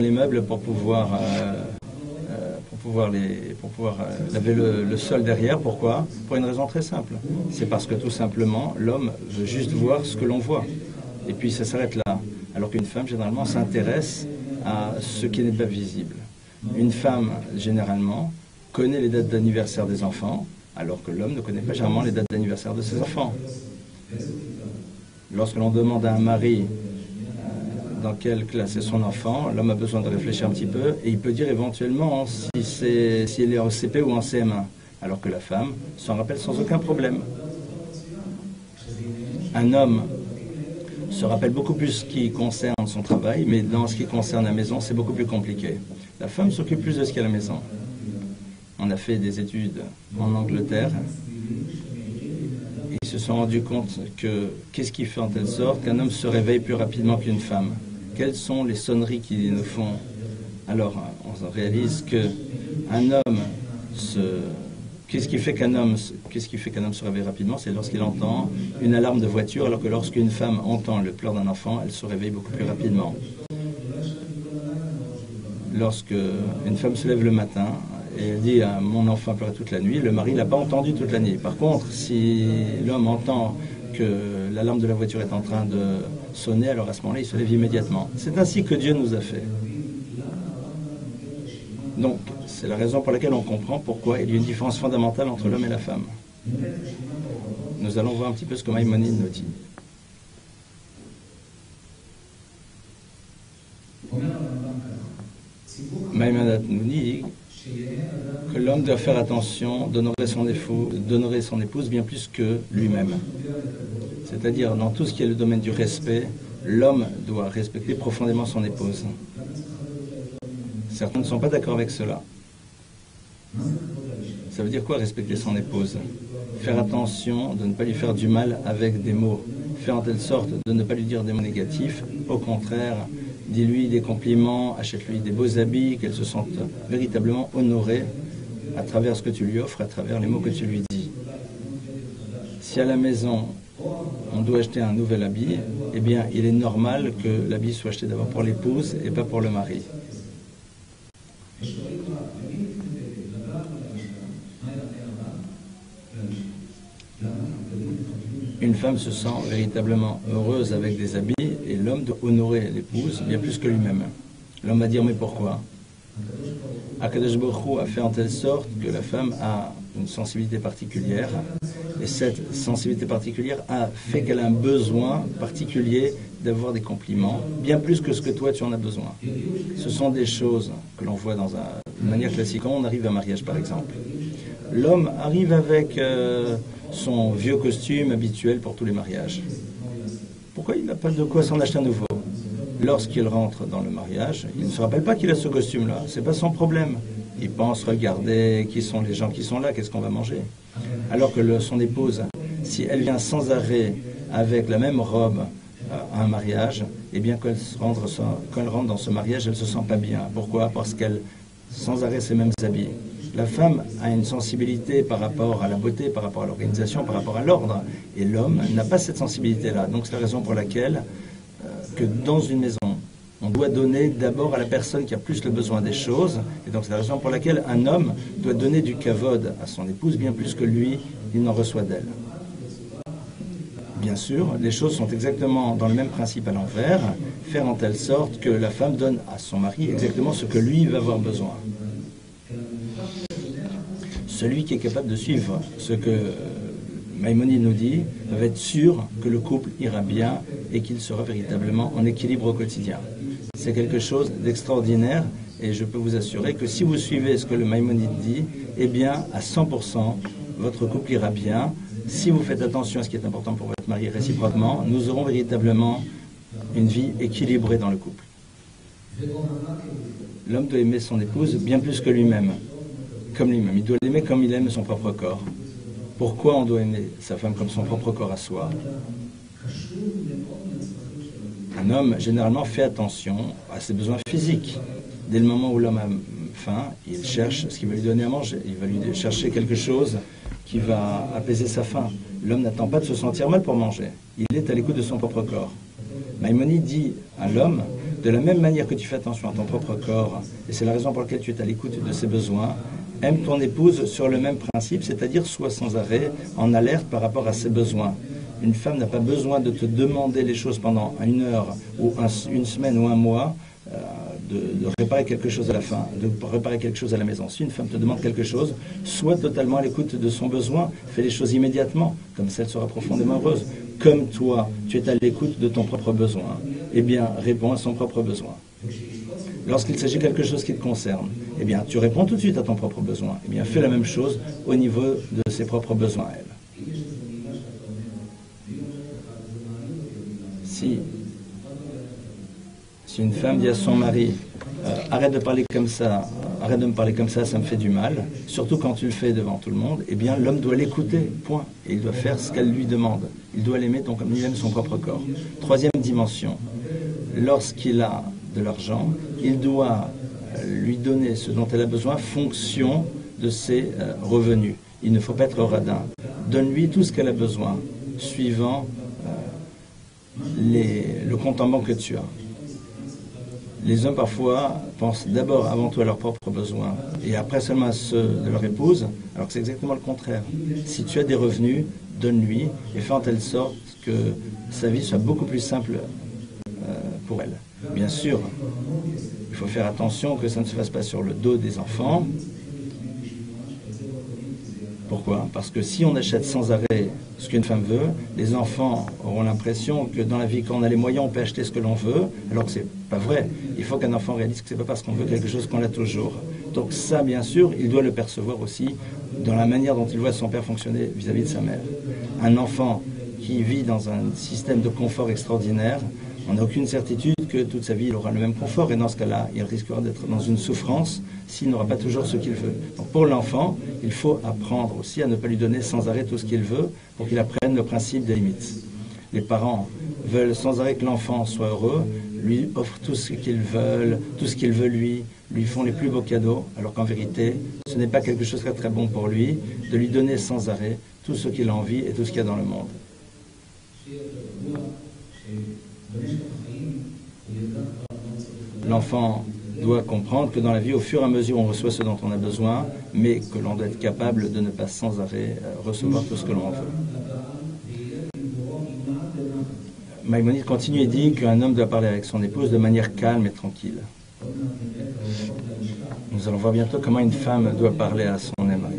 les meubles pour pouvoir laver le sol derrière. Pourquoi? Pour une raison très simple. C'est parce que tout simplement, l'homme veut juste voir ce que l'on voit. Et puis ça s'arrête là. Alors qu'une femme, généralement, s'intéresse à ce qui n'est pas visible. Une femme, généralement, connaît les dates d'anniversaire des enfants, alors que l'homme ne connaît pas généralement les dates d'anniversaire de ses enfants. Lorsque l'on demande à un mari dans quelle classe est son enfant, l'homme a besoin de réfléchir un petit peu et il peut dire éventuellement si elle est en CP ou en CM1, alors que la femme s'en rappelle sans aucun problème. Un homme se rappelle beaucoup plus ce qui concerne son travail, mais dans ce qui concerne la maison, c'est beaucoup plus compliqué. La femme s'occupe plus de ce qu'il y a à la maison. On a fait des études en Angleterre. Ils se sont rendus compte que qu'est-ce qui fait en telle sorte qu'un homme se réveille plus rapidement qu'une femme? Quelles sont les sonneries qui nous font? Alors, on réalise qu'un homme Qu'est-ce qui fait qu'un homme se réveille rapidement? C'est lorsqu'il entend une alarme de voiture, alors que lorsqu'une femme entend le pleur d'un enfant, elle se réveille beaucoup plus rapidement. Lorsque une femme se lève le matin et elle dit « mon enfant pleure toute la nuit », le mari ne l'a pas entendu toute la nuit. Par contre, si l'homme entend que l'alarme de la voiture est en train de sonner, alors à ce moment-là, il se lève immédiatement. C'est ainsi que Dieu nous a fait. Donc, c'est la raison pour laquelle on comprend pourquoi il y a une différence fondamentale entre l'homme et la femme. Nous allons voir un petit peu ce que Maïmonide nous dit. Maïmonide nous dit que l'homme doit faire attention d'honorer son épouse bien plus que lui-même. C'est-à-dire, dans tout ce qui est le domaine du respect, l'homme doit respecter profondément son épouse. Certains ne sont pas d'accord avec cela. Ça veut dire quoi respecter son épouse? Faire attention de ne pas lui faire du mal avec des mots. Faire en telle sorte de ne pas lui dire des mots négatifs. Au contraire, dis-lui des compliments, achète-lui des beaux habits, qu'elle se sente véritablement honorée à travers ce que tu lui offres, à travers les mots que tu lui dis. Si à la maison, on doit acheter un nouvel habit, eh bien, il est normal que l'habit soit acheté d'abord pour l'épouse et pas pour le mari. Une femme se sent véritablement heureuse avec des habits et l'homme doit honorer l'épouse bien plus que lui-même. L'homme va dire mais pourquoi? Akadosh Baruch Hu a fait en telle sorte que la femme a une sensibilité particulière et cette sensibilité particulière a fait qu'elle a un besoin particulier d'avoir des compliments, bien plus que ce que toi tu en as besoin. Ce sont des choses que l'on voit dans une manière classique. Quand on arrive à un mariage par exemple, l'homme arrive avec son vieux costume habituel pour tous les mariages. Pourquoi il n'a pas de quoi s'en acheter un nouveau? Lorsqu'il rentre dans le mariage, il ne se rappelle pas qu'il a ce costume-là. C'est pas son problème. Il pense, regardez, qui sont les gens qui sont là, qu'est-ce qu'on va manger. Alors que son épouse, si elle vient sans arrêt avec la même robe à un mariage, eh bien quand elle rentre dans ce mariage, elle ne se sent pas bien. Pourquoi? Parce qu'elle, sans arrêt, ses mêmes habits. La femme a une sensibilité par rapport à la beauté, par rapport à l'organisation, par rapport à l'ordre. Et l'homme n'a pas cette sensibilité-là. Donc c'est la raison pour laquelle que dans une maison, on doit donner d'abord à la personne qui a plus le besoin des choses. Et donc c'est la raison pour laquelle un homme doit donner du kavod à son épouse bien plus que lui, il n'en reçoit d'elle. Bien sûr, les choses sont exactement dans le même principe à l'envers, faire en telle sorte que la femme donne à son mari exactement ce que lui va avoir besoin. Celui qui est capable de suivre ce que Maïmonide nous dit va être sûr que le couple ira bien et qu'il sera véritablement en équilibre au quotidien. C'est quelque chose d'extraordinaire et je peux vous assurer que si vous suivez ce que le Maïmonide dit, eh bien à 100%, votre couple ira bien. Si vous faites attention à ce qui est important pour votre mari réciproquement, nous aurons véritablement une vie équilibrée dans le couple. L'homme doit aimer son épouse bien plus que lui-même. Comme lui-même. Il doit l'aimer comme il aime son propre corps. Pourquoi on doit aimer sa femme comme son propre corps à soi? Un homme, généralement, fait attention à ses besoins physiques. Dès le moment où l'homme a faim, il cherche ce qui va lui donner à manger. Il va lui chercher quelque chose qui va apaiser sa faim. L'homme n'attend pas de se sentir mal pour manger. Il est à l'écoute de son propre corps. Maïmonide dit à l'homme, de la même manière que tu fais attention à ton propre corps, et c'est la raison pour laquelle tu es à l'écoute de ses besoins, aime ton épouse sur le même principe, c'est-à-dire sois sans arrêt en alerte par rapport à ses besoins. Une femme n'a pas besoin de te demander les choses pendant une heure ou une semaine ou un mois, de réparer quelque chose à la fin, de réparer quelque chose à la maison. Si une femme te demande quelque chose, sois totalement à l'écoute de son besoin, fais les choses immédiatement, comme ça elle sera profondément heureuse. Comme toi, tu es à l'écoute de ton propre besoin, eh bien, réponds à son propre besoin. Lorsqu'il s'agit de quelque chose qui te concerne, eh bien, tu réponds tout de suite à ton propre besoin. Eh bien, fais la même chose au niveau de ses propres besoins à elle. Si une femme dit à son mari, arrête de parler comme ça, arrête de me parler comme ça me fait du mal, surtout quand tu le fais devant tout le monde, eh bien, l'homme doit l'écouter, point. Et il doit faire ce qu'elle lui demande. Il doit l'aimer donc comme il aime son propre corps. Troisième dimension, lorsqu'il a de l'argent, il doit lui donner ce dont elle a besoin fonction de ses revenus. Il ne faut pas être radin. Donne-lui tout ce qu'elle a besoin, suivant le compte en banque que tu as. Les hommes parfois pensent d'abord avant tout à leurs propres besoins et après seulement à ceux de leur épouse, alors que c'est exactement le contraire. Si tu as des revenus, donne-lui et fais en telle sorte que sa vie soit beaucoup plus simple pour elle. Bien sûr, il faut faire attention que ça ne se fasse pas sur le dos des enfants. Pourquoi? Parce que si on achète sans arrêt ce qu'une femme veut, les enfants auront l'impression que dans la vie, quand on a les moyens, on peut acheter ce que l'on veut, alors que c'est pas vrai. Il faut qu'un enfant réalise que c'est pas parce qu'on veut quelque chose qu'on l'a toujours. Donc ça, bien sûr, il doit le percevoir aussi dans la manière dont il voit son père fonctionner vis-à-vis de sa mère. Un enfant qui vit dans un système de confort extraordinaire, on n'a aucune certitude que toute sa vie il aura le même confort et dans ce cas-là, il risquera d'être dans une souffrance s'il n'aura pas toujours ce qu'il veut. Donc pour l'enfant, il faut apprendre aussi à ne pas lui donner sans arrêt tout ce qu'il veut pour qu'il apprenne le principe des limites. Les parents veulent sans arrêt que l'enfant soit heureux, lui offrent tout ce qu'ils veulent, tout ce qu'il veut lui font les plus beaux cadeaux, alors qu'en vérité, ce n'est pas quelque chose de très bon pour lui de lui donner sans arrêt tout ce qu'il a envie et tout ce qu'il y a dans le monde. L'enfant doit comprendre que dans la vie, au fur et à mesure, on reçoit ce dont on a besoin, mais que l'on doit être capable de ne pas sans arrêt recevoir tout ce que l'on veut. Maïmonide continue et dit qu'un homme doit parler avec son épouse de manière calme et tranquille. Nous allons voir bientôt comment une femme doit parler à son mari.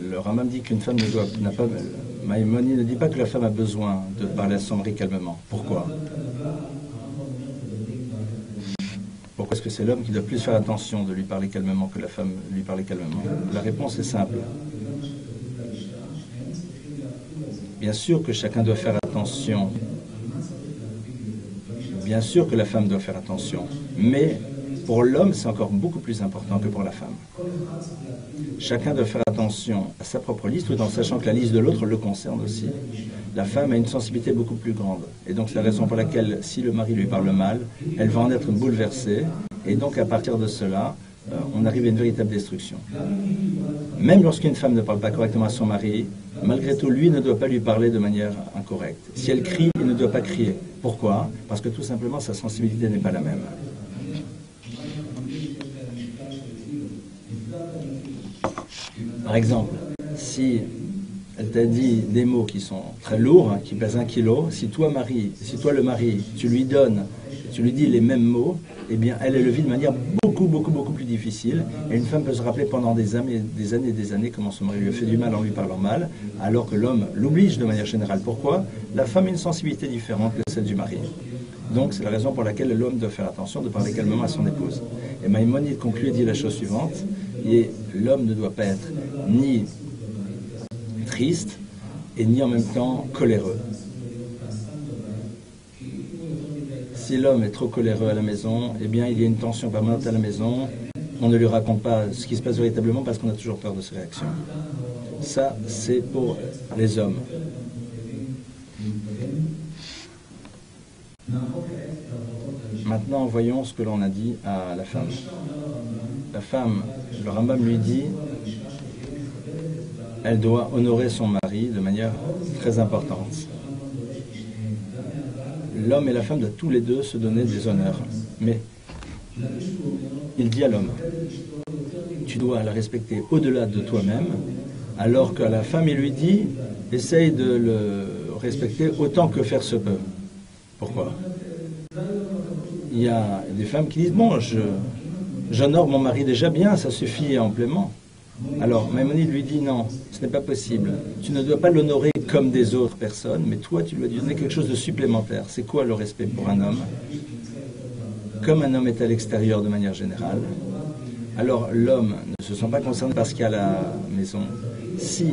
Le Rambam dit qu'une femme n'a pas... Maïmonide ne dit pas que la femme a besoin de parler à son mari calmement. Pourquoi? Pourquoi est-ce que c'est l'homme qui doit plus faire attention de lui parler calmement que la femme lui parler calmement? La réponse est simple. Bien sûr que chacun doit faire attention. Bien sûr que la femme doit faire attention. Mais pour l'homme, c'est encore beaucoup plus important que pour la femme. Chacun doit faire attention à sa propre liste, tout en sachant que la liste de l'autre le concerne aussi. La femme a une sensibilité beaucoup plus grande. Et donc c'est la raison pour laquelle, si le mari lui parle mal, elle va en être bouleversée. Et donc à partir de cela, on arrive à une véritable destruction. Même lorsqu'une femme ne parle pas correctement à son mari, malgré tout, lui ne doit pas lui parler de manière incorrecte. Si elle crie, il ne doit pas crier. Pourquoi? Parce que tout simplement, sa sensibilité n'est pas la même. Par exemple, si elle t'a dit des mots qui sont très lourds, qui pèsent 1 kilo, si toi le mari, tu lui dis les mêmes mots, eh bien, elle le vit de manière beaucoup plus difficile. Et une femme peut se rappeler pendant des années comment son mari lui a fait du mal en lui parlant mal, alors que l'homme l'oblige de manière générale. Pourquoi? La femme a une sensibilité différente que celle du mari. Donc, c'est la raison pour laquelle l'homme doit faire attention de parler calmement à son épouse. Et Maïmonide conclut et dit la chose suivante, et l'homme ne doit pas être ni triste et ni en même temps coléreux. Si l'homme est trop coléreux à la maison, eh bien il y a une tension permanente à la maison, on ne lui raconte pas ce qui se passe véritablement parce qu'on a toujours peur de ses réactions. Ça, c'est pour les hommes. Maintenant, voyons ce que l'on a dit à la femme. La femme, le Rambam lui dit, elle doit honorer son mari de manière très importante. L'homme et la femme doivent tous les deux se donner des honneurs. Mais il dit à l'homme, tu dois la respecter au-delà de toi-même, alors qu'à la femme, il lui dit, essaye de le respecter autant que faire se peut. Pourquoi? Il y a des femmes qui disent, bon, j'honore mon mari déjà bien, ça suffit amplement. Alors, Maïmonide lui dit, non, ce n'est pas possible. Tu ne dois pas l'honorer comme des autres personnes, mais toi, tu dois lui donner quelque chose de supplémentaire. C'est quoi le respect pour un homme? Comme un homme est à l'extérieur de manière générale, alors l'homme ne se sent pas concerné par ce qu'il y a à la maison. Si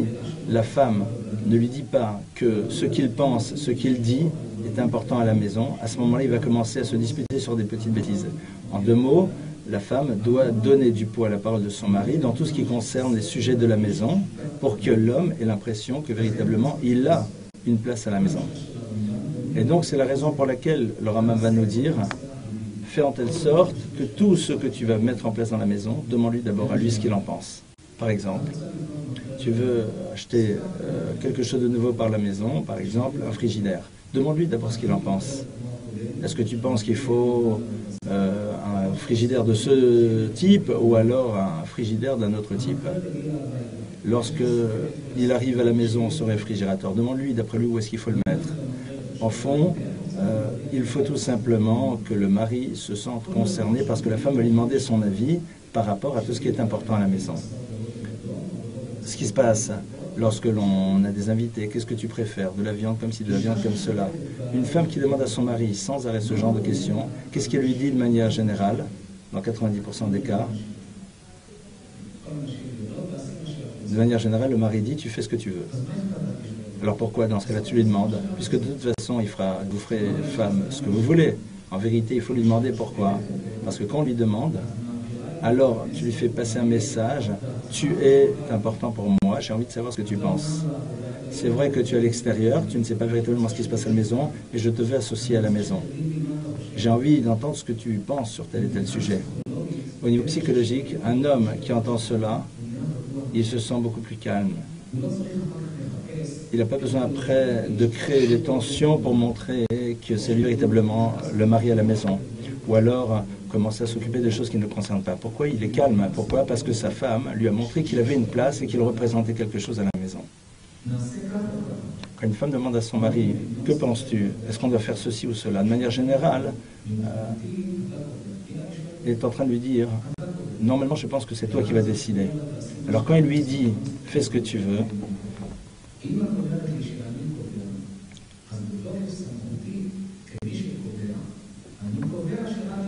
la femme ne lui dit pas que ce qu'il pense, ce qu'il dit est important à la maison, à ce moment-là, il va commencer à se disputer sur des petites bêtises. En 2 mots, la femme doit donner du poids à la parole de son mari dans tout ce qui concerne les sujets de la maison pour que l'homme ait l'impression que véritablement il a une place à la maison. Et donc c'est la raison pour laquelle le Rambam va nous dire, fais en telle sorte que tout ce que tu vas mettre en place dans la maison, demande-lui d'abord à lui ce qu'il en pense. Par exemple, tu veux acheter quelque chose de nouveau par la maison, par exemple un frigidaire. Demande-lui d'abord ce qu'il en pense. Est-ce que tu penses qu'il faut un frigidaire de ce type ou alors un frigidaire d'un autre type? Lorsque il arrive à la maison, son réfrigérateur, demande-lui d'après lui où est-ce qu'il faut le mettre. En fond, il faut tout simplement que le mari se sente concerné parce que la femme va lui demander son avis par rapport à tout ce qui est important à la maison. Ce qui se passe lorsque l'on a des invités, qu'est-ce que tu préfères? De la viande comme ci, de la viande comme cela? Une femme qui demande à son mari sans arrêt ce genre de questions, qu'est-ce qu'elle lui dit de manière générale, dans 90% des cas? De manière générale, le mari dit, tu fais ce que tu veux. Alors pourquoi dans ce cas-là tu lui demandes? Puisque de toute façon, vous ferez femme ce que vous voulez. En vérité, il faut lui demander pourquoi. Parce que quand on lui demande, alors tu lui fais passer un message, tu es important pour moi, j'ai envie de savoir ce que tu penses. C'est vrai que tu es à l'extérieur, tu ne sais pas véritablement ce qui se passe à la maison, mais je te veux associer à la maison. J'ai envie d'entendre ce que tu penses sur tel et tel sujet. Au niveau psychologique, un homme qui entend cela, il se sent beaucoup plus calme. Il n'a pas besoin après de créer des tensions pour montrer que c'est lui véritablement le mari à la maison. Ou alors commencer à s'occuper de choses qui ne le concernent pas. Pourquoi il est calme? Pourquoi? Parce que sa femme lui a montré qu'il avait une place et qu'il représentait quelque chose à la maison. Quand une femme demande à son mari, que penses-tu? Est-ce qu'on doit faire ceci ou cela? De manière générale, il est en train de lui dire, normalement je pense que c'est toi qui vas décider. Alors quand il lui dit, fais ce que tu veux,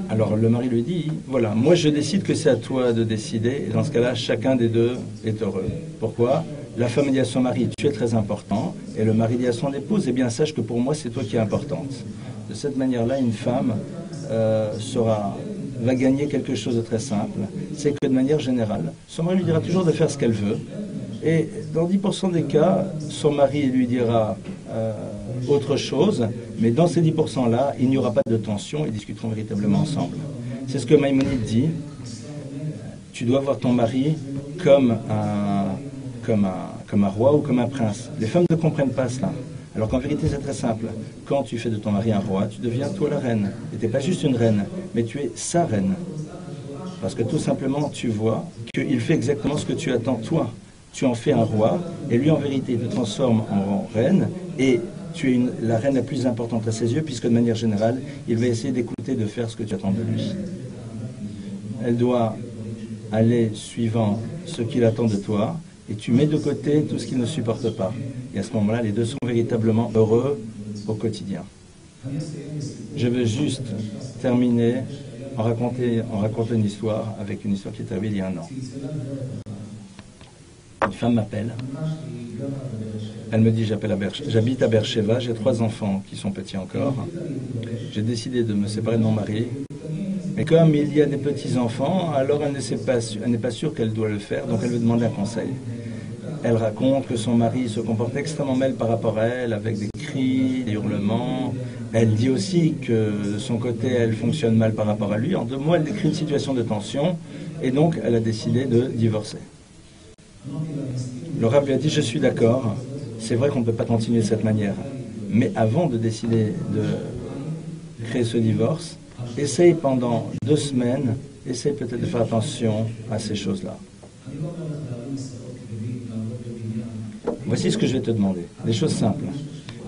alors le mari lui dit, voilà, moi je décide que c'est à toi de décider, et dans ce cas-là, chacun des deux est heureux. Pourquoi? La femme dit à son mari, tu es très important, et le mari dit à son épouse, eh bien sache que pour moi c'est toi qui es importante. De cette manière-là, une femme va gagner quelque chose de très simple, c'est que de manière générale, son mari lui dira toujours de faire ce qu'elle veut, et dans 10% des cas, son mari lui dira autre chose, mais dans ces 10%-là, il n'y aura pas de tension, ils discuteront véritablement ensemble. C'est ce que Maïmonide dit, tu dois voir ton mari comme un roi ou comme un prince. Les femmes ne comprennent pas cela. Alors qu'en vérité, c'est très simple. Quand tu fais de ton mari un roi, tu deviens toi la reine. Et tu n'es pas juste une reine, mais tu es sa reine. Parce que tout simplement, tu vois qu'il fait exactement ce que tu attends toi. Tu en fais un roi, et lui, en vérité, il te transforme en reine, et tu es la reine la plus importante à ses yeux, puisque de manière générale, il va essayer d'écouter, de faire ce que tu attends de lui. Elle doit aller suivant ce qu'il attend de toi, et tu mets de côté tout ce qu'il ne supporte pas. Et à ce moment-là, les deux sont véritablement heureux au quotidien. Je veux juste terminer en racontant une histoire, avec une histoire qui est arrivée il y a 1 an. Une femme m'appelle. Elle me dit, j'habite à Beersheva, j'ai 3 enfants qui sont petits encore. J'ai décidé de me séparer de mon mari. Mais comme il y a des petits-enfants, alors elle n'est pas sûre qu'elle doit le faire, donc elle veut demander un conseil. Elle raconte que son mari se comporte extrêmement mal par rapport à elle, avec des cris, des hurlements. Elle dit aussi que de son côté, elle fonctionne mal par rapport à lui. En 2 mots, elle décrit une situation de tension, et donc elle a décidé de divorcer. Le rabbin lui a dit, je suis d'accord, c'est vrai qu'on ne peut pas continuer de cette manière, mais avant de décider de créer ce divorce, essaye pendant 2 semaines, essaye peut-être de faire attention à ces choses-là. Voici ce que je vais te demander, des choses simples.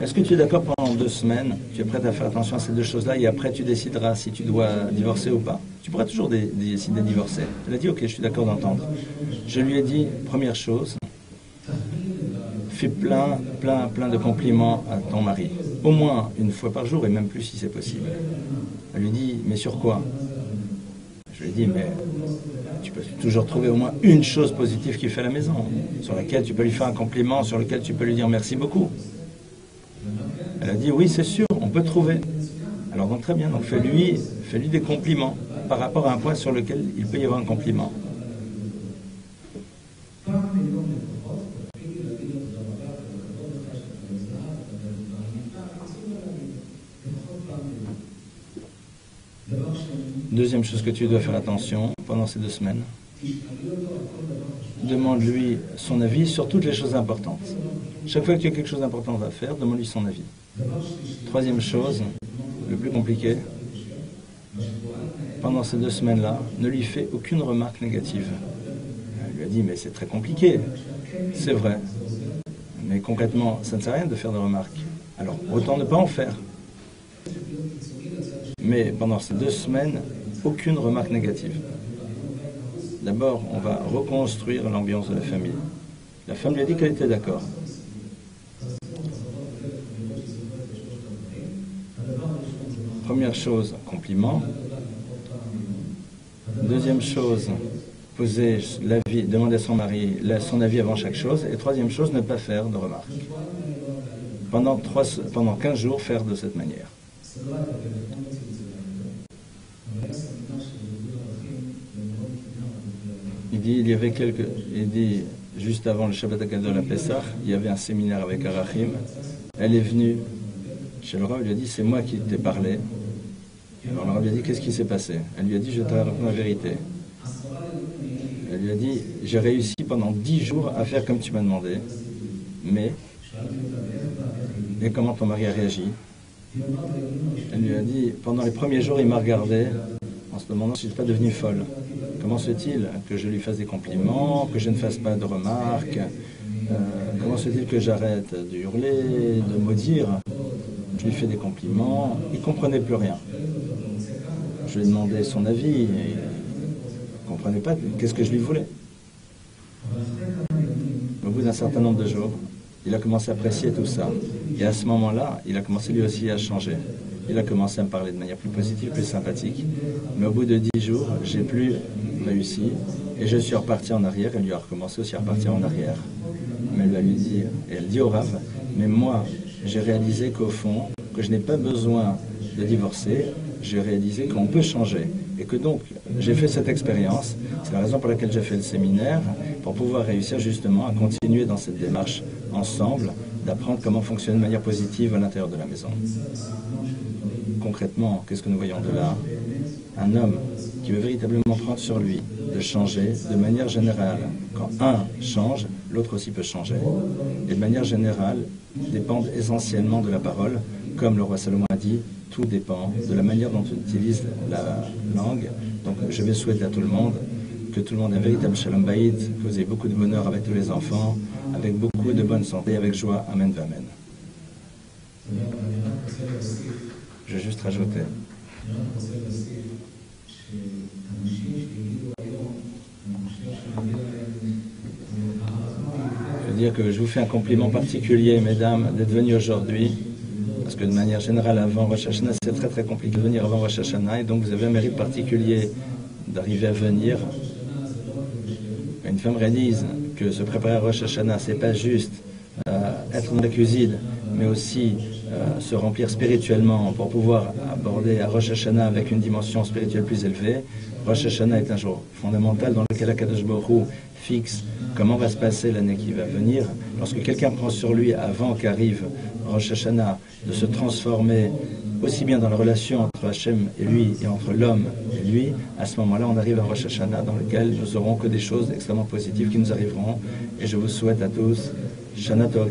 Est-ce que tu es d'accord pendant 2 semaines, tu es prête à faire attention à ces 2 choses-là, et après tu décideras si tu dois divorcer ou pas? Tu pourras toujours décider de divorcer. Elle a dit, ok, je suis d'accord d'entendre. Je lui ai dit, première chose, fais plein de compliments à ton mari. Au moins 1 fois par jour, et même plus si c'est possible. Elle lui dit, mais sur quoi? Je lui ai dit, mais tu peux toujours trouver au moins une chose positive qu'il fait à la maison, sur laquelle tu peux lui faire un compliment, sur lequel tu peux lui dire merci beaucoup. Elle a dit, oui, c'est sûr, on peut trouver. Alors donc très bien, donc fais-lui des compliments par rapport à un point sur lequel il peut y avoir un compliment. Deuxième chose que tu dois faire attention pendant ces 2 semaines, demande-lui son avis sur toutes les choses importantes. Chaque fois que tu as quelque chose d'important à faire, demande-lui son avis. Troisième chose, le plus compliqué, pendant ces 2 semaines-là, ne lui fais aucune remarque négative. Elle lui a dit, mais c'est très compliqué. C'est vrai. Mais concrètement, ça ne sert à rien de faire de remarques. Alors, autant ne pas en faire. Mais pendant ces 2 semaines, aucune remarque négative. D'abord, on va reconstruire l'ambiance de la famille. La femme lui a dit qu'elle était d'accord. Première chose, compliment. Deuxième chose, demander à son mari son avis avant chaque chose. Et troisième chose, ne pas faire de remarques. Pendant 15 jours, faire de cette manière. Il dit, juste avant le Shabbat HaGadol à Pessah, il y avait un séminaire avec Arachim. Elle est venue chez le Rav, il lui a dit, c'est moi qui t'ai parlé. Alors le Rav lui a dit, qu'est-ce qui s'est passé? Elle lui a dit, je t'ai raconté la vérité. Elle lui a dit, j'ai réussi pendant 10 jours à faire comme tu m'as demandé, mais... Et comment ton mari a réagi? Elle lui a dit, pendant les premiers jours, il m'a regardé en se demandant si je ne suis pas devenue folle. Comment se fait-il que je lui fasse des compliments, que je ne fasse pas de remarques? comment se dit-il que j'arrête de hurler, de maudire? Je lui fais des compliments, il ne comprenait plus rien. Je lui ai demandé son avis et il ne comprenait pas qu'est-ce que je lui voulais. Au bout d'un certain nombre de jours, il a commencé à apprécier tout ça. Et à ce moment-là, il a commencé lui aussi à changer. Il a commencé à me parler de manière plus positive, plus sympathique. Mais au bout de 10 jours, j'ai plus réussi et je suis reparti en arrière. Elle lui a recommencé aussi à repartir en arrière. Mais elle va lui dire, et elle dit au Rav, mais moi, j'ai réalisé qu'au fond, que je n'ai pas besoin de divorcer, j'ai réalisé qu'on peut changer. Et que donc, j'ai fait cette expérience, c'est la raison pour laquelle j'ai fait le séminaire, pour pouvoir réussir justement à continuer dans cette démarche ensemble, d'apprendre comment fonctionner de manière positive à l'intérieur de la maison. Concrètement, qu'est-ce que nous voyons de là? Un homme qui veut véritablement prendre sur lui de changer de manière générale. Quand un change, l'autre aussi peut changer. Et de manière générale, dépendent essentiellement de la parole. Comme le roi Salomon a dit, tout dépend de la manière dont on utilise la langue. Donc je vais souhaiter à tout le monde que tout le monde ait un véritable shalom bayit, que vous ayez beaucoup de bonheur avec tous les enfants, avec beaucoup de bonne santé, avec joie. Amen, amen. Je vais juste rajouter. Je veux dire que je vous fais un compliment particulier, mesdames, d'être venues aujourd'hui. Parce que de manière générale, avant Rosh Hashanah, c'est très très compliqué de venir avant Rosh Hashanah. Et donc vous avez un mérite particulier d'arriver à venir. Une femme réalise que se préparer à Rosh Hashanah, c'est pas juste être dans la cuisine, mais aussi se remplir spirituellement pour pouvoir aborder à Rosh Hashanah avec une dimension spirituelle plus élevée. Rosh Hashanah est un jour fondamental dans lequel Akadosh Baruch Hu fixe comment va se passer l'année qui va venir. Lorsque quelqu'un prend sur lui, avant qu'arrive Rosh Hashanah, de se transformer aussi bien dans la relation entre Hachem et lui et entre l'homme et lui, à ce moment-là, on arrive à Rosh Hashanah dans lequel nous aurons que des choses extrêmement positives qui nous arriveront. Et je vous souhaite à tous Shana Tov.